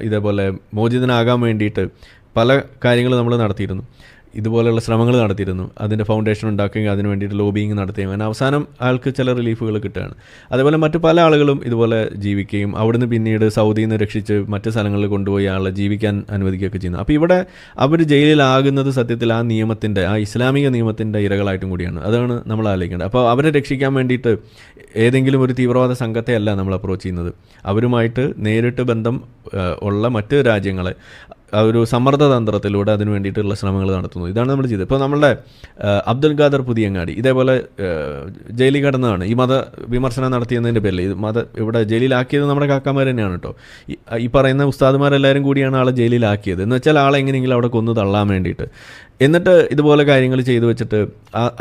ഇതേപോലെ മോചിതനാകാൻ വേണ്ടിയിട്ട് പല കാര്യങ്ങൾ നമ്മൾ നടത്തിയിരുന്നു, ഇതുപോലെയുള്ള ശ്രമങ്ങൾ നടത്തിയിരുന്നു. അതിൻ്റെ ഫൗണ്ടേഷൻ ഉണ്ടാക്കുകയും അതിന് വേണ്ടിയിട്ട് ലോബിയിങ് നടത്തുകയും അങ്ങനെ അവസാനം ആൾക്ക് ചില റിലീഫുകൾ കിട്ടുകയാണ്. അതേപോലെ മറ്റു പല ആളുകളും ഇതുപോലെ ജീവിക്കുകയും അവിടുന്ന് പിന്നീട് സൗദിയിൽ നിന്ന് രക്ഷിച്ച് മറ്റ് സ്ഥലങ്ങളിൽ കൊണ്ടുപോയി ആളെ ജീവിക്കാൻ അനുവദിക്കുകയൊക്കെ ചെയ്യുന്നു. അപ്പോൾ ഇവിടെ അവർ ജയിലിലാകുന്നത് സത്യത്തിൽ ആ നിയമത്തിൻ്റെ, ആ ഇസ്ലാമിക നിയമത്തിൻ്റെ ഇരകളായിട്ടും കൂടിയാണ്. അതാണ് നമ്മൾ ആലോചിക്കേണ്ടത്. അപ്പോൾ അവരെ രക്ഷിക്കാൻ വേണ്ടിയിട്ട് ഏതെങ്കിലും ഒരു തീവ്രവാദ സംഘത്തെ അല്ല നമ്മൾ അപ്രോച്ച് ചെയ്യുന്നത്, അവരുമായിട്ട് നേരിട്ട് ബന്ധം ഉള്ള മറ്റ് രാജ്യങ്ങളെ ഒരു സമ്മർദ്ദതന്ത്രത്തിലൂടെ അതിന് വേണ്ടിയിട്ടുള്ള ശ്രമങ്ങൾ നടത്തുന്നു. ഇതാണ് നമ്മൾ ചെയ്തത്. ഇപ്പോൾ നമ്മളുടെ അബ്ദുൽ ഖാദർ പുതിയങ്ങാടി ഇതേപോലെ ജയിലിൽ കിടന്നതാണ്. ഈ മത വിമർശനം നടത്തിയതിൻ്റെ പേരിൽ ഇവിടെ ജയിലിലാക്കിയത് നമ്മുടെ കാക്കാമാർ തന്നെയാണ് കേട്ടോ. ഈ പറയുന്ന ഉസ്താദുമാരെല്ലാവരും കൂടിയാണ് ആളെ ജയിലിലാക്കിയത്. എന്ന് വെച്ചാൽ ആളെ എങ്ങനെയെങ്കിലും അവിടെ കൊന്നു തള്ളാൻ വേണ്ടിയിട്ട്. എന്നിട്ട് ഇതുപോലെ കാര്യങ്ങൾ ചെയ്തു വെച്ചിട്ട്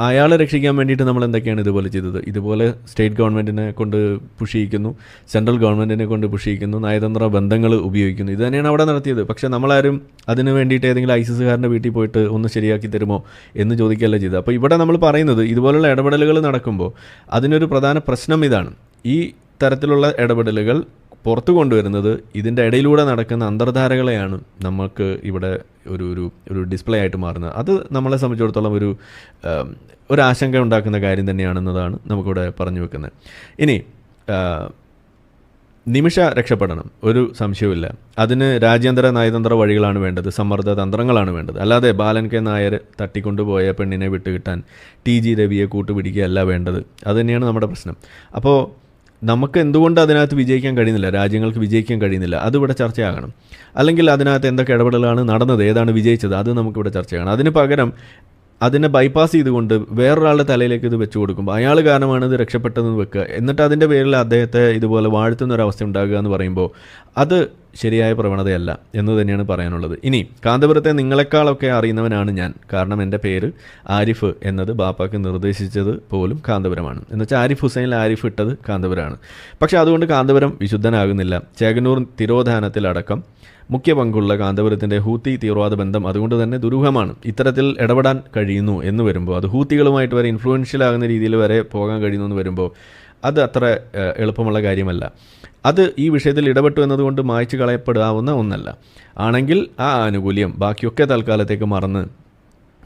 അയാളെ രക്ഷിക്കാൻ വേണ്ടിയിട്ട് നമ്മൾ എന്തൊക്കെയാണ് ഇതുപോലെ ചെയ്തത്? ഇതുപോലെ സ്റ്റേറ്റ് ഗവൺമെൻറ്റിനെ കൊണ്ട് പുഷ് ചെയ്യിക്കുന്നു, സെൻട്രൽ ഗവൺമെൻറ്റിനെ കൊണ്ട് പുഷ് ചെയ്യിക്കുന്നു, നയതന്ത്ര ബന്ധങ്ങൾ ഉപയോഗിക്കുന്നു. ഇത് തന്നെയാണ് അവിടെ നടത്തിയത്. പക്ഷേ നമ്മളാരും അതിന് വേണ്ടിയിട്ട് ഏതെങ്കിലും ഐസിസുകാരൻ്റെ വീട്ടിൽ പോയിട്ട് ഒന്ന് ശരിയാക്കി തരുമോ എന്ന് ചോദിക്കുകയല്ല ചെയ്തത്. അപ്പോൾ ഇവിടെ നമ്മൾ പറയുന്നത് ഇതുപോലുള്ള ഇടപെടലുകൾ നടക്കുമ്പോൾ അതിനൊരു പ്രധാന പ്രശ്നം ഇതാണ്. ഈ തരത്തിലുള്ള ഇടപെടലുകൾ പുറത്തു കൊണ്ടുവരുന്നത് ഇതിൻ്റെ ഇടയിലൂടെ നടക്കുന്ന അന്തർധാരകളെയാണ് നമുക്ക് ഇവിടെ ഒരു ഡിസ്പ്ലേ ആയിട്ട് മാറുന്നത്. അത് നമ്മളെ സംബന്ധിച്ചിടത്തോളം ഒരു ആശങ്ക ഉണ്ടാക്കുന്ന കാര്യം തന്നെയാണെന്നതാണ് നമുക്കിവിടെ പറഞ്ഞു വെക്കുന്നത്. ഇനി നിമിഷ രക്ഷപ്പെടണം, ഒരു സംശയവുമില്ല. അതിന് രാജ്യാന്തര നയതന്ത്ര വഴികളാണ് വേണ്ടത്, സമ്മർദ്ദ തന്ത്രങ്ങളാണ് വേണ്ടത്. അല്ലാതെ ബാലൻ കെ നായർ തട്ടിക്കൊണ്ടുപോയ പെണ്ണിനെ വിട്ടുകിട്ടാൻ TG രവിയെ കൂട്ടുപിടിക്കുകയല്ല വേണ്ടത്. അതുതന്നെയാണ് നമ്മുടെ പ്രശ്നം. അപ്പോൾ നമുക്ക് എന്തുകൊണ്ട് അതിനകത്ത് വിജയിക്കാൻ കഴിയുന്നില്ല, രാജ്യങ്ങൾക്ക് വിജയിക്കാൻ കഴിയുന്നില്ല, അതിവിടെ ചർച്ചയാകണം. അല്ലെങ്കിൽ അതിനകത്ത് എന്തൊക്കെ ഇടപെടലാണ് നടന്നത്, ഏതാണ് വിജയിച്ചത്, അത് നമുക്കിവിടെ ചർച്ചയാകണം. അതിന് പകരം അതിനെ ബൈപ്പാസ് ചെയ്തുകൊണ്ട് വേറൊരാളുടെ തലയിലേക്ക് ഇത് വെച്ച് കൊടുക്കുമ്പോൾ അയാൾ കാരണമാണ് ഇത് രക്ഷപ്പെട്ടതെന്ന് വെക്കുക, എന്നിട്ട് അതിൻ്റെ പേരിൽ അദ്ദേഹത്തെ ഇതുപോലെ വാഴ്ത്തുന്നൊരവസ്ഥ ഉണ്ടാകുക എന്ന് പറയുമ്പോൾ അത് ശരിയായ പ്രവണതയല്ല എന്ന് തന്നെയാണ് പറയാനുള്ളത്. ഇനി കാന്തപുരത്തെ നിങ്ങളെക്കാളൊക്കെ അറിയുന്നവനാണ് ഞാൻ. കാരണം എൻ്റെ പേര് ആരിഫ് എന്നത് ബാപ്പാക്ക് നിർദ്ദേശിച്ചത് പോലും കാന്തപുരമാണ്. എന്നുവെച്ചാൽ ആരിഫ് ഹുസൈനിൽ ആരിഫ് ഇട്ടത് കാന്തപുരമാണ്. പക്ഷേ അതുകൊണ്ട് കാന്തപുരം വിശുദ്ധനാകുന്നില്ല. ചേകന്നൂർ തിരോധാനത്തിലടക്കം മുഖ്യ പങ്കുള്ള കാന്തപുരത്തിൻ്റെ ഹൂത്തി തീവ്രവാദ ബന്ധം അതുകൊണ്ട് തന്നെ ദുരൂഹമാണ്. ഇത്തരത്തിൽ ഇടപെടാൻ കഴിയുന്നു എന്ന് വരുമ്പോൾ, അത് ഹൂത്തികളുമായിട്ട് വരെ ഇൻഫ്ലുവൻഷ്യൽ ആകുന്ന രീതിയിൽ വരെ പോകാൻ കഴിയുന്നു എന്ന് വരുമ്പോൾ അത് അത്ര എളുപ്പമുള്ള കാര്യമല്ല. അത് ഈ വിഷയത്തിൽ ഇടപെട്ടു എന്നതുകൊണ്ട് മായ്ച്ചു കളയപ്പെടാവുന്ന ഒന്നല്ല. ആണെങ്കിൽ ആ ആനുകൂല്യം ബാക്കിയൊക്കെ തൽക്കാലത്തേക്ക് മറന്ന്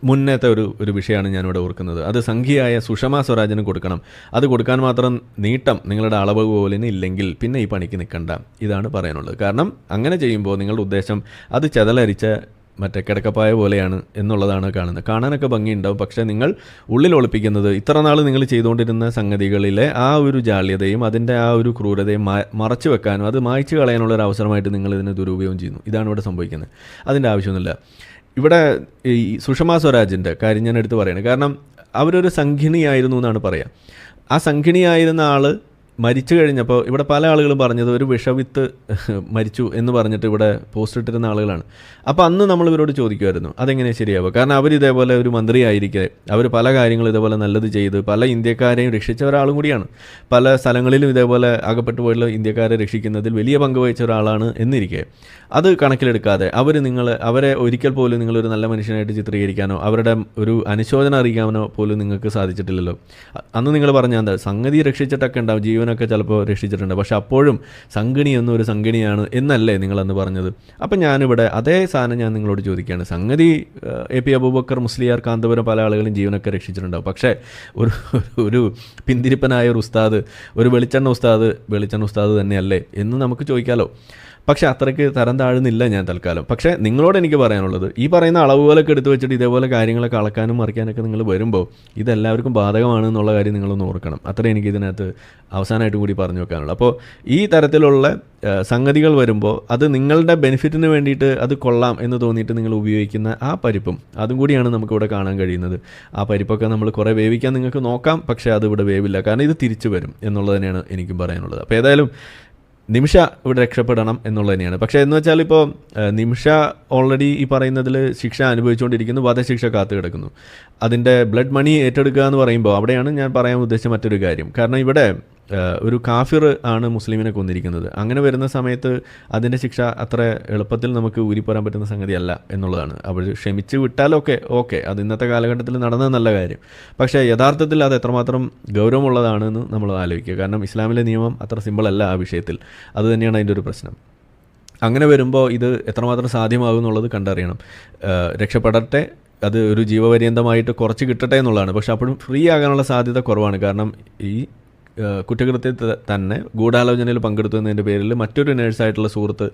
മുന്നേത്തെ ഒരു വിഷയമാണ് ഞാനിവിടെ ഓർക്കുന്നത്. അത് സംഖ്യയായ സുഷമ സ്വരാജിന് കൊടുക്കണം. അത് കൊടുക്കാൻ മാത്രം നീട്ടം നിങ്ങളുടെ അളവ് പോലിന് ഇല്ലെങ്കിൽ പിന്നെ ഈ പണിക്ക് നിൽക്കണ്ട. ഇതാണ് പറയാനുള്ളത്. കാരണം അങ്ങനെ ചെയ്യുമ്പോൾ നിങ്ങളുടെ ഉദ്ദേശം അത് ചെതലരിച്ച മറ്റേ കിടക്കപ്പായ പോലെയാണ് എന്നുള്ളതാണ് കാണുന്നത്. കാണാനൊക്കെ ഭംഗിയുണ്ടാവും, പക്ഷേ നിങ്ങൾ ഉള്ളിൽ ഒളിപ്പിക്കുന്നത് ഇത്ര നാൾ നിങ്ങൾ ചെയ്തുകൊണ്ടിരുന്ന സംഗതികളിലെ ആ ഒരു ജാള്യതയും അതിൻ്റെ ആ ഒരു ക്രൂരതയും മറച്ചു വെക്കാനും അത് മായ്ച്ചു കളയാനുള്ള ഒരു അവസരമായിട്ട് നിങ്ങൾ ഇതിനെ ദുരുപയോഗം ചെയ്യുന്നു. ഇതാണ് ഇവിടെ സംഭവിക്കുന്നത്. അതിൻ്റെ ആവശ്യമൊന്നുമില്ല. ഇവിടെ ഈ സുഷമ സ്വരാജിൻ്റെ കാര്യം ഞാൻ എടുത്ത് പറയുന്നത് കാരണം അവരൊരു സംഘിണിയായിരുന്നു എന്നാണ് പറയുക. ആ സംഘിണിയായിരുന്ന ആൾ മരിച്ചു കഴിഞ്ഞപ്പോൾ ഇവിടെ പല ആളുകളും പറഞ്ഞത് ഒരു വിഷവിത്ത് മരിച്ചു എന്ന് പറഞ്ഞിട്ട് ഇവിടെ പോസ്റ്റ് ഇട്ടിരുന്ന ആളുകളാണ്. അപ്പോൾ അന്ന് നമ്മൾ ഇവരോട് ചോദിക്കുമായിരുന്നു അതെങ്ങനെ ശരിയാവുക. കാരണം അവരിതേപോലെ ഒരു മന്ത്രിയായിരിക്കെ അവർ പല കാര്യങ്ങളും ഇതേപോലെ നല്ലത് ചെയ്ത് പല ഇന്ത്യക്കാരെയും രക്ഷിച്ച ഒരാളും കൂടിയാണ്. പല സ്ഥലങ്ങളിലും ഇതേപോലെ അകപ്പെട്ടു പോയുള്ള ഇന്ത്യക്കാരെ രക്ഷിക്കുന്നതിൽ വലിയ പങ്ക് വഹിച്ച ഒരാളാണ് എന്നിരിക്കെ അത് കണക്കിലെടുക്കാതെ അവരെ ഒരിക്കൽ പോലും നിങ്ങളൊരു നല്ല മനുഷ്യനായിട്ട് ചിത്രീകരിക്കാനോ അവരുടെ ഒരു അനുശോചനം അറിയിക്കാനോ പോലും നിങ്ങൾക്ക് സാധിച്ചിട്ടില്ലല്ലോ. അന്ന് നിങ്ങൾ പറഞ്ഞാൽ എന്താ, സംഗതി രക്ഷിച്ചിട്ടൊക്കെ ഉണ്ടാവും, ജീവനൊക്കെ ചിലപ്പോൾ രക്ഷിച്ചിട്ടുണ്ട്, പക്ഷെ അപ്പോഴും സംഗണി എന്നൊരു സംഗണിയാണ് എന്നല്ലേ നിങ്ങളന്ന് പറഞ്ഞത്. അപ്പം ഞാനിവിടെ അതേ സാധനം ഞാൻ നിങ്ങളോട് ചോദിക്കുകയാണ്. സംഗതി AP അബൂബക്കർ മുസ്ലിയാർ കാന്തപുരം പല ആളുകളും ജീവനൊക്കെ രക്ഷിച്ചിട്ടുണ്ടാവും, പക്ഷേ ഒരു പിന്തിരിപ്പനായ ഒരു ഉസ്താദ്, ഒരു വെളിച്ചെണ്ണ ഉസ്താദ് തന്നെയല്ലേ എന്ന് നമുക്ക് ചോദിക്കാമല്ലോ. പക്ഷേ അത്രയ്ക്ക് തരം താഴുന്നില്ല ഞാൻ തൽക്കാലം. പക്ഷേ നിങ്ങളോട് എനിക്ക് പറയാനുള്ളത്, ഈ പറയുന്ന അളവുകളൊക്കെ എടുത്ത് വെച്ചിട്ട് ഇതേപോലെ കാര്യങ്ങളൊക്കെ അളക്കാനും മറിക്കാനൊക്കെ നിങ്ങൾ വരുമ്പോൾ ഇതെല്ലാവർക്കും ബാധകമാണ് എന്നുള്ള കാര്യം നിങ്ങളൊന്ന് ഓർക്കണം. അത്രേ എനിക്ക് ഇതിനകത്ത് അവസാനമായിട്ട് കൂടി പറഞ്ഞു വെക്കാനുള്ളൂ. അപ്പോൾ ഈ തരത്തിലുള്ള സംഗതികൾ വരുമ്പോൾ അത് നിങ്ങളുടെ ബെനിഫിറ്റിന് വേണ്ടിയിട്ട് അത് കൊള്ളാം എന്ന് തോന്നിയിട്ട് നിങ്ങൾ ഉപയോഗിക്കുന്ന ആ പരിപ്പും അതും കൂടിയാണ് നമുക്കിവിടെ കാണാൻ കഴിയുന്നത്. ആ പരിപ്പൊക്കെ നമ്മൾ കുറേ വേവിക്കാൻ നിങ്ങൾക്ക് നോക്കാം, പക്ഷേ അത് ഇവിടെ വേവില്ല, കാരണം ഇത് തിരിച്ചു വരും എന്നുള്ളത് തന്നെയാണ് എനിക്കും പറയാനുള്ളത്. അപ്പോൾ ഏതായാലും നിമിഷ ഇവിടെ രക്ഷപ്പെടണം എന്നുള്ളത് തന്നെയാണ്. പക്ഷേ എന്ന് വെച്ചാൽ ഇപ്പോൾ നിമിഷ ഓൾറെഡി ഈ പറയുന്നതിൽ ശിക്ഷ അനുഭവിച്ചുകൊണ്ടിരിക്കുന്നു, വധശിക്ഷ കാത്തു കിടക്കുന്നു. അതിൻ്റെ ബ്ലഡ് മണി ഏറ്റെടുക്കുക എന്ന് പറയുമ്പോൾ അവിടെയാണ് ഞാൻ പറയാൻ ഉദ്ദേശിച്ച മറ്റൊരു കാര്യം. കാരണം ഇവിടെ ഒരു കാഫിർ ആണ് മുസ്ലിമിനെ കൊന്നിരിക്കുന്നത്. അങ്ങനെ വരുന്ന സമയത്ത് അതിൻ്റെ ശിക്ഷ അത്ര എളുപ്പത്തിൽ നമുക്ക് ഊരിപ്പോരാൻ പറ്റുന്ന സംഗതിയല്ല എന്നുള്ളതാണ്. അവർ ക്ഷമിച്ച് വിട്ടാലൊക്കെ ഓക്കെ, അത് ഇന്നത്തെ കാലഘട്ടത്തിൽ നടന്ന നല്ല കാര്യം. പക്ഷേ യഥാർത്ഥത്തിൽ അത് എത്രമാത്രം ഗൗരവമുള്ളതാണെന്ന് നമ്മൾ ആലോചിക്കുക. കാരണം ഇസ്ലാമിലെ നിയമം അത്ര സിമ്പിളല്ല ആ വിഷയത്തിൽ. അത് തന്നെയാണ് അതിൻ്റെ ഒരു പ്രശ്നം. അങ്ങനെ വരുമ്പോൾ ഇത് എത്രമാത്രം സാധ്യമാകും എന്നുള്ളത് കണ്ടറിയണം. രക്ഷപ്പെടട്ടെ, അത് ഒരു ജീവപര്യന്തമായിട്ട് കുറച്ച് കിട്ടട്ടെ എന്നുള്ളതാണ്. പക്ഷെ അപ്പോഴും ഫ്രീ ആകാനുള്ള സാധ്യത കുറവാണ്. കാരണം ഈ കുറ്റകൃത്യത്തിൽ തന്നെ ഗൂഢാലോചനയിൽ പങ്കെടുത്തു എന്നതിൻ്റെ പേരിൽ മറ്റൊരു നേഴ്സായിട്ടുള്ള സുഹൃത്ത്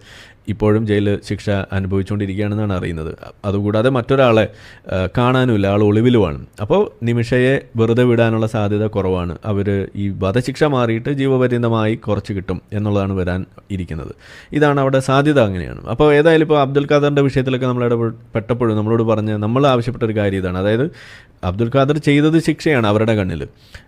ഇപ്പോഴും ജയിലിൽ ശിക്ഷ അനുഭവിച്ചുകൊണ്ടിരിക്കുകയാണെന്നാണ് അറിയുന്നത്. അതുകൂടാതെ മറ്റൊരാളെ കാണാനുമില്ല, ആൾ ഒളിവിലുമാണ്. അപ്പോൾ നിമിഷയെ വെറുതെ വിടാനുള്ള സാധ്യത കുറവാണ്. അവർ ഈ വധശിക്ഷ മാറിയിട്ട് ജീവപര്യന്തമായി കുറച്ച് കിട്ടും എന്നുള്ളതാണ് വരാൻ ഇരിക്കുന്നത്. ഇതാണ് അവിടെ സാധ്യത, അങ്ങനെയാണ്. അപ്പോൾ ഏതായാലും ഇപ്പോൾ അബ്ദുൽ ഖാദറിൻ്റെ വിഷയത്തിലൊക്കെ നമ്മൾ ഇടപെട്ടപ്പോഴും നമ്മളോട് പറഞ്ഞ് നമ്മൾ ആവശ്യപ്പെട്ടൊരു കാര്യം ഇതാണ്. അതായത് അബ്ദുൽ ഖാദർ ചെയ്തത് ശിക്ഷയാണ്, അവരുടെ കണ്ണിൽ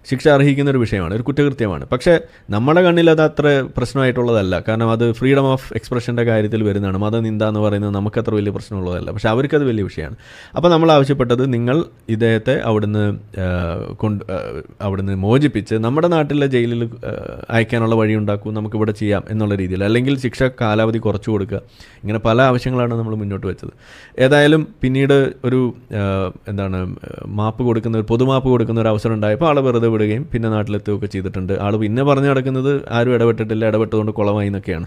ശിക്ഷ അർഹിക്കുന്ന ഒരു വിഷയമാണ്, ഒരു കുറ്റകൃത്യമാണ്. പക്ഷേ നമ്മുടെ കണ്ണിൽ അത് അത്ര പ്രശ്നമായിട്ടുള്ളതല്ല. കാരണം അത് ഫ്രീഡം ഓഫ് എക്സ്പ്രഷൻ്റെ കാര്യത്തിൽ വരുന്നതാണ്. മതനിന്ദ എന്ന് പറയുന്നത് നമുക്കത്ര വലിയ പ്രശ്നമുള്ളതല്ല, പക്ഷേ അവർക്കത് വലിയ വിഷയമാണ്. അപ്പോൾ നമ്മൾ ആവശ്യപ്പെട്ടത് നിങ്ങൾ ഇദ്ദേഹത്തെ അവിടുന്ന് മോചിപ്പിച്ച് നമ്മുടെ നാട്ടിലെ ജയിലിൽ അയക്കാനുള്ള വഴി ഉണ്ടാക്കും, നമുക്കിവിടെ ചെയ്യാം എന്നുള്ള രീതിയിൽ, അല്ലെങ്കിൽ ശിക്ഷ കാലാവധി കുറച്ചു കൊടുക്കുക. ഇങ്ങനെ പല ആവശ്യങ്ങളാണ് നമ്മൾ മുന്നോട്ട് വെച്ചത്. ഏതായാലും പിന്നീട് ഒരു പൊതുമാപ്പ് കൊടുക്കുന്ന ഒരു അവസരം ഉണ്ടായപ്പോൾ ആൾ വെറുതെ വിടുകയും പിന്നെ നാട്ടിലെത്തുകയൊക്കെ ചെയ്തിട്ടുണ്ട്. ആൾ പിന്നെ പറഞ്ഞു നടക്കുന്നത് ആരും ഇടപെട്ടിട്ടില്ല, ഇടപെട്ടതുകൊണ്ട് കുളമായി എന്നൊക്കെയാണ്.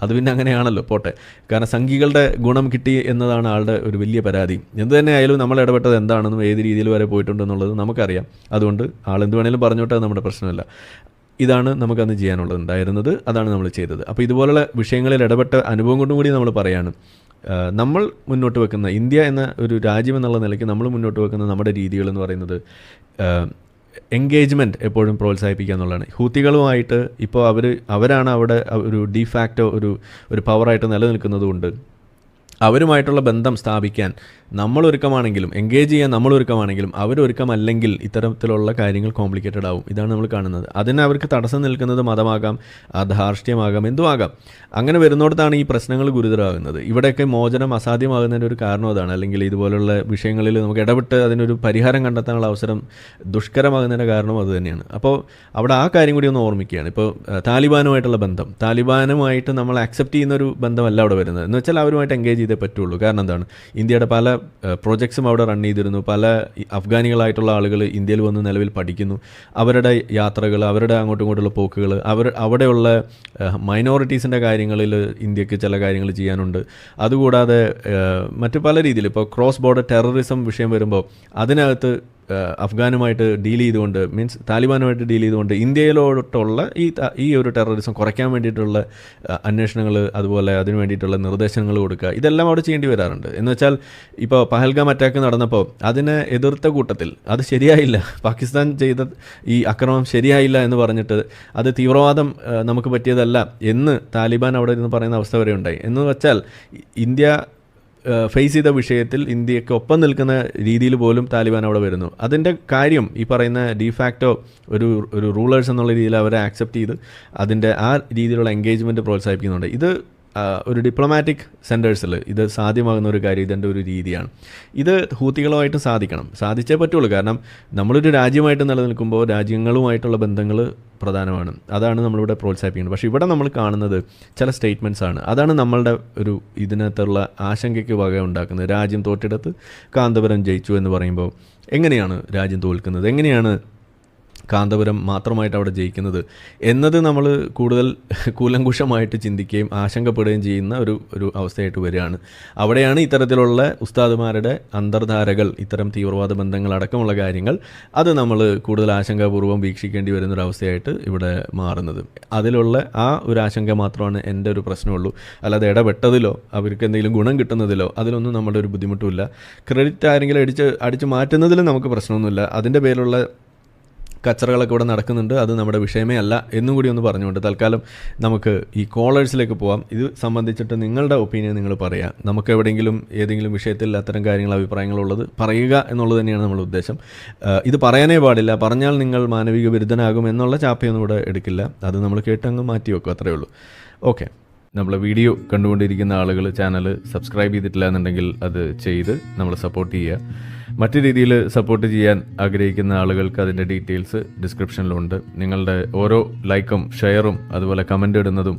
അത് പിന്നെ അങ്ങനെയാണല്ലോ, പോട്ടെ. കാരണം സംഘികളുടെ ഗുണം കിട്ടി എന്നതാണ് ആളുടെ ഒരു വലിയ പരാതി. എന്ത് തന്നെ ആയാലും നമ്മൾ ഇടപെട്ടത് എന്താണെന്നും ഏത് രീതിയിൽ വരെ പോയിട്ടുണ്ടെന്നുള്ളത് നമുക്കറിയാം. അതുകൊണ്ട് ആളെന്ത് വേണേലും പറഞ്ഞോട്ടെ, അത് നമ്മുടെ പ്രശ്നമല്ല. ഇതാണ് നമുക്കന്ന് ചെയ്യാനുള്ളതുണ്ടായിരുന്നത്, അതാണ് നമ്മൾ ചെയ്തത്. അപ്പോൾ ഇതുപോലുള്ള വിഷയങ്ങളിൽ ഇടപെട്ട അനുഭവം കൊണ്ടും കൂടി നമ്മൾ പറയാണ്, നമ്മൾ മുന്നോട്ട് വെക്കുന്ന ഇന്ത്യ എന്ന ഒരു രാജ്യം എന്നുള്ള നിലയ്ക്ക് നമ്മൾ മുന്നോട്ട് വെക്കുന്ന നമ്മുടെ രീതികൾ എന്ന് പറയുന്നത് എൻഗേജ്മെൻറ്റ് എപ്പോഴും പ്രോത്സാഹിപ്പിക്കുക എന്നുള്ളതാണ്. ഹൂത്തികളുമായിട്ട് ഇപ്പോൾ അവരാണ് അവിടെ ഒരു ഡിഫാക്റ്റോ ഒരു പവറായിട്ട് നിലനിൽക്കുന്നത് കൊണ്ട് അവരുമായിട്ടുള്ള ബന്ധം സ്ഥാപിക്കാൻ നമ്മളൊരുക്കമാണെങ്കിലും എൻഗേജ് ചെയ്യാൻ നമ്മളൊരുക്കമാണെങ്കിലും അവരൊരുക്കമല്ലെങ്കിൽ ഇത്തരത്തിലുള്ള കാര്യങ്ങൾ കോംപ്ലിക്കേറ്റഡ് ആവും. ഇതാണ് നമ്മൾ കാണുന്നത്. അതിന് അവർക്ക് തടസ്സം നിൽക്കുന്നത് മതമാകാം, ധാർഷ്ട്യമാകാം, എന്തും ആകാം. അങ്ങനെ വരുന്നിടത്താണ് ഈ പ്രശ്നങ്ങൾ ഗുരുതരമാകുന്നത്. ഇവിടെയൊക്കെ മോചനം അസാധ്യമാകുന്നതിൻ്റെ ഒരു കാരണം അതാണ്. അല്ലെങ്കിൽ ഇതുപോലുള്ള വിഷയങ്ങളിൽ നമുക്ക് ഇടപെട്ട് അതിനൊരു പരിഹാരം കണ്ടെത്താനുള്ള അവസരം ദുഷ്കരമാകുന്നതിൻ്റെ കാരണം അത് തന്നെയാണ്. അപ്പോൾ അവിടെ ആ കാര്യം കൂടി ഒന്ന് ഓർമ്മിക്കുകയാണ്. ഇപ്പോൾ താലിബാനുമായിട്ടുള്ള ബന്ധം, താലിബാനുമായിട്ട് നമ്മൾ അക്സെപ്റ്റ് ചെയ്യുന്നൊരു ബന്ധമല്ല അവിടെ വരുന്നത്. എന്ന് വെച്ചാൽ അവരുമായിട്ട് എൻഗേജ് ചെയ്തേ പറ്റുള്ളൂ. കാരണം എന്താണ്, ഇന്ത്യയുടെ പല പ്രോജക്ട്സും അവിടെ റൺ ചെയ്തിരുന്നു. പല അഫ്ഗാനികളായിട്ടുള്ള ആളുകൾ ഇന്ത്യയിൽ വന്ന് നിലവിൽ പഠിക്കുന്നു. അവരുടെ യാത്രകൾ, അവരുടെ അങ്ങോട്ടും ഇങ്ങോട്ടുള്ള പോക്കുകൾ, അവിടെയുള്ള മൈനോറിറ്റീസിൻ്റെ കാര്യങ്ങളിൽ ഇന്ത്യക്ക് ചില കാര്യങ്ങൾ ചെയ്യാനുണ്ട്. അതുകൂടാതെ മറ്റു പല രീതിയിൽ ഇപ്പോൾ ക്രോസ് ബോർഡർ ടെററിസം വിഷയം വരുമ്പോൾ അതിനകത്ത് അഫ്ഗാനുമായിട്ട് ഡീൽ ചെയ്തുകൊണ്ട്, മീൻസ് താലിബാനുമായിട്ട് ഡീൽ ചെയ്തുകൊണ്ട് ഇന്ത്യയിലോട്ടുള്ള ഈ ഒരു ടെററിസം കുറയ്ക്കാൻ വേണ്ടിയിട്ടുള്ള അന്വേഷണങ്ങൾ, അതുപോലെ അതിന് വേണ്ടിയിട്ടുള്ള നിർദ്ദേശങ്ങൾ കൊടുക്കുക, ഇതെല്ലാം അവിടെ ചെയ്യേണ്ടി വരാറുണ്ട്. എന്ന് വെച്ചാൽ ഇപ്പോൾ പഹൽഗാം അറ്റാക്ക് നടന്നപ്പോൾ അതിനെ എതിർത്ത കൂട്ടത്തിൽ അത് ശരിയായില്ല, പാകിസ്ഥാൻ ചെയ്ത ഈ അക്രമം ശരിയായില്ല എന്ന് പറഞ്ഞിട്ട് അത് തീവ്രവാദം നമുക്ക് പറ്റിയതല്ല എന്ന് താലിബാൻ അവിടെ ഇരുന്ന് പറയുന്ന അവസ്ഥ വരെ ഉണ്ടായി. എന്ന് വെച്ചാൽ ഇന്ത്യ ഫേസ് ചെയ്ത വിഷയത്തിൽ ഇന്ത്യക്ക് ഒപ്പം നിൽക്കുന്ന രീതിയിൽ പോലും താലിബാൻ അവിടെ വരുന്നു. അതിൻ്റെ കാര്യം ഈ പറയുന്ന ഡിഫാക്റ്റോ ഒരു റൂളേഴ്സ് എന്നുള്ള രീതിയിൽ അവരെ ആക്സെപ്റ്റ് ചെയ്ത് അതിൻ്റെ ആ രീതിയിലുള്ള എൻഗേജ്മെൻറ്റ് പ്രോത്സാഹിപ്പിക്കുന്നുണ്ട്. ഇത് ഒരു ഡിപ്ലോമാറ്റിക് സെൻറ്റേഴ്സിൽ ഇത് സാധ്യമാകുന്ന ഒരു കാര്യം, ഇതിൻ്റെ ഒരു രീതിയാണ്. ഇത് ഹൂത്തികളുമായിട്ട് സാധിച്ചേ പറ്റുള്ളൂ. കാരണം നമ്മളൊരു രാജ്യമായിട്ട് നിലനിൽക്കുമ്പോൾ രാജ്യങ്ങളുമായിട്ടുള്ള ബന്ധങ്ങൾ പ്രധാനമാണ്. അതാണ് നമ്മളിവിടെ പ്രോത്സാഹിപ്പിക്കുന്നത്. പക്ഷേ ഇവിടെ നമ്മൾ കാണുന്നത് ചില സ്റ്റേറ്റ്മെൻറ്റ്സ് ആണ്. അതാണ് നമ്മളുടെ ഇതിനകത്തുള്ള ആശങ്കയ്ക്ക് വക ഉണ്ടാക്കുന്നത്. രാജ്യം തോറ്റിടത്ത് കാന്തപുരം ജയിച്ചു എന്ന് പറയുമ്പോൾ എങ്ങനെയാണ് രാജ്യം തോൽക്കുന്നത്? എങ്ങനെയാണ് കാന്തപുരം മാത്രമായിട്ട് അവിടെ ജയിക്കുന്നത് എന്നത് നമ്മൾ കൂടുതൽ കൂലങ്കുഷമായിട്ട് ചിന്തിക്കുകയും ആശങ്കപ്പെടുകയും ചെയ്യുന്ന ഒരു അവസ്ഥയായിട്ട് വരികയാണ്. അവിടെയാണ് ഇത്തരത്തിലുള്ള ഉസ്താദുമാരുടെ അന്തർധാരകൾ, ഇത്തരം തീവ്രവാദ ബന്ധങ്ങളടക്കമുള്ള കാര്യങ്ങൾ അത് നമ്മൾ കൂടുതൽ ആശങ്കാപൂർവ്വം വീക്ഷിക്കേണ്ടി വരുന്നൊരവസ്ഥയായിട്ട് ഇവിടെ മാറുന്നത്. അതിലുള്ള ആ ഒരു ആശങ്ക മാത്രമാണ് എൻ്റെ ഒരു പ്രശ്നമുള്ളൂ. അല്ലാതെ ഇടപെട്ടതിലോ അവർക്ക് എന്തെങ്കിലും ഗുണം കിട്ടുന്നതിലോ അതിലൊന്നും നമ്മുടെ ഒരു ബുദ്ധിമുട്ടുമില്ല. ക്രെഡിറ്റ് ആരെങ്കിലും അടിച്ചു മാറ്റുന്നതിലും നമുക്ക് പ്രശ്നമൊന്നുമില്ല. അതിൻ്റെ പേരിലുള്ള കച്ചറകളൊക്കെ ഇവിടെ നടക്കുന്നുണ്ട്, അത് നമ്മുടെ വിഷയമേ അല്ല എന്നും കൂടി ഒന്ന് പറഞ്ഞുകൊണ്ട് തൽക്കാലം നമുക്ക് ഈ കോളേഴ്സിലേക്ക് പോവാം. ഇത് സംബന്ധിച്ചിട്ട് നിങ്ങളുടെ ഒപ്പീനിയൻ നിങ്ങൾ പറയാം. നമുക്ക് എവിടെയെങ്കിലും ഏതെങ്കിലും വിഷയത്തിൽ അത്തരം കാര്യങ്ങൾ അഭിപ്രായങ്ങളുള്ളത് പറയുക എന്നുള്ളത് തന്നെയാണ് നമ്മുടെ ഉദ്ദേശം. ഇത് പറയാനേ പാടില്ല, പറഞ്ഞാൽ നിങ്ങൾ മാനവിക വിരുദ്ധനാകും എന്നുള്ള ചാപ്പയൊന്നും ഇവിടെ എടുക്കില്ല. അത് നമ്മൾ കേട്ടങ്ങ് മാറ്റി വെക്കും, അത്രയേ ഉള്ളൂ. ഓക്കെ, നമ്മളെ വീഡിയോ കണ്ടുകൊണ്ടിരിക്കുന്ന ആളുകൾ ചാനൽ സബ്സ്ക്രൈബ് ചെയ്തിട്ടില്ല എന്നുണ്ടെങ്കിൽ അത് ചെയ്ത് നമ്മളെ സപ്പോർട്ട് ചെയ്യുക. മറ്റു രീതിയിൽ സപ്പോർട്ട് ചെയ്യാൻ ആഗ്രഹിക്കുന്ന ആളുകൾക്ക് അതിൻ്റെ ഡീറ്റെയിൽസ് ഡിസ്ക്രിപ്ഷനിലുണ്ട്. നിങ്ങളുടെ ഓരോ ലൈക്കും ഷെയറും അതുപോലെ കമൻ്റ് ഇടുന്നതും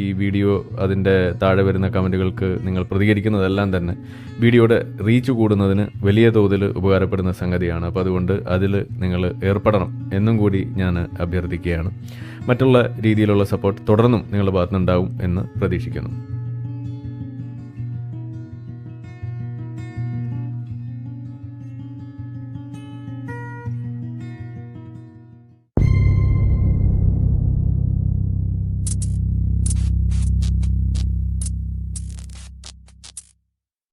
ഈ വീഡിയോ അതിൻ്റെ താഴെ വരുന്ന കമൻറ്റുകൾക്ക് നിങ്ങൾ പ്രതികരിക്കുന്നതെല്ലാം തന്നെ വീഡിയോയുടെ റീച്ച് കൂടുന്നതിന് വലിയ തോതിൽ ഉപകാരപ്പെടുന്ന സംഗതിയാണ്. അപ്പോൾ അതുകൊണ്ട് അതിൽ നിങ്ങൾ ഏർപ്പെടണം എന്നും കൂടി ഞാൻ അഭ്യർത്ഥിക്കുകയാണ്. മറ്റുള്ള രീതിയിലുള്ള സപ്പോർട്ട് തുടർന്നും നിങ്ങളുടെ ഭാഗത്തുനിന്നുണ്ടാവും എന്ന് പ്രതീക്ഷിക്കുന്നു.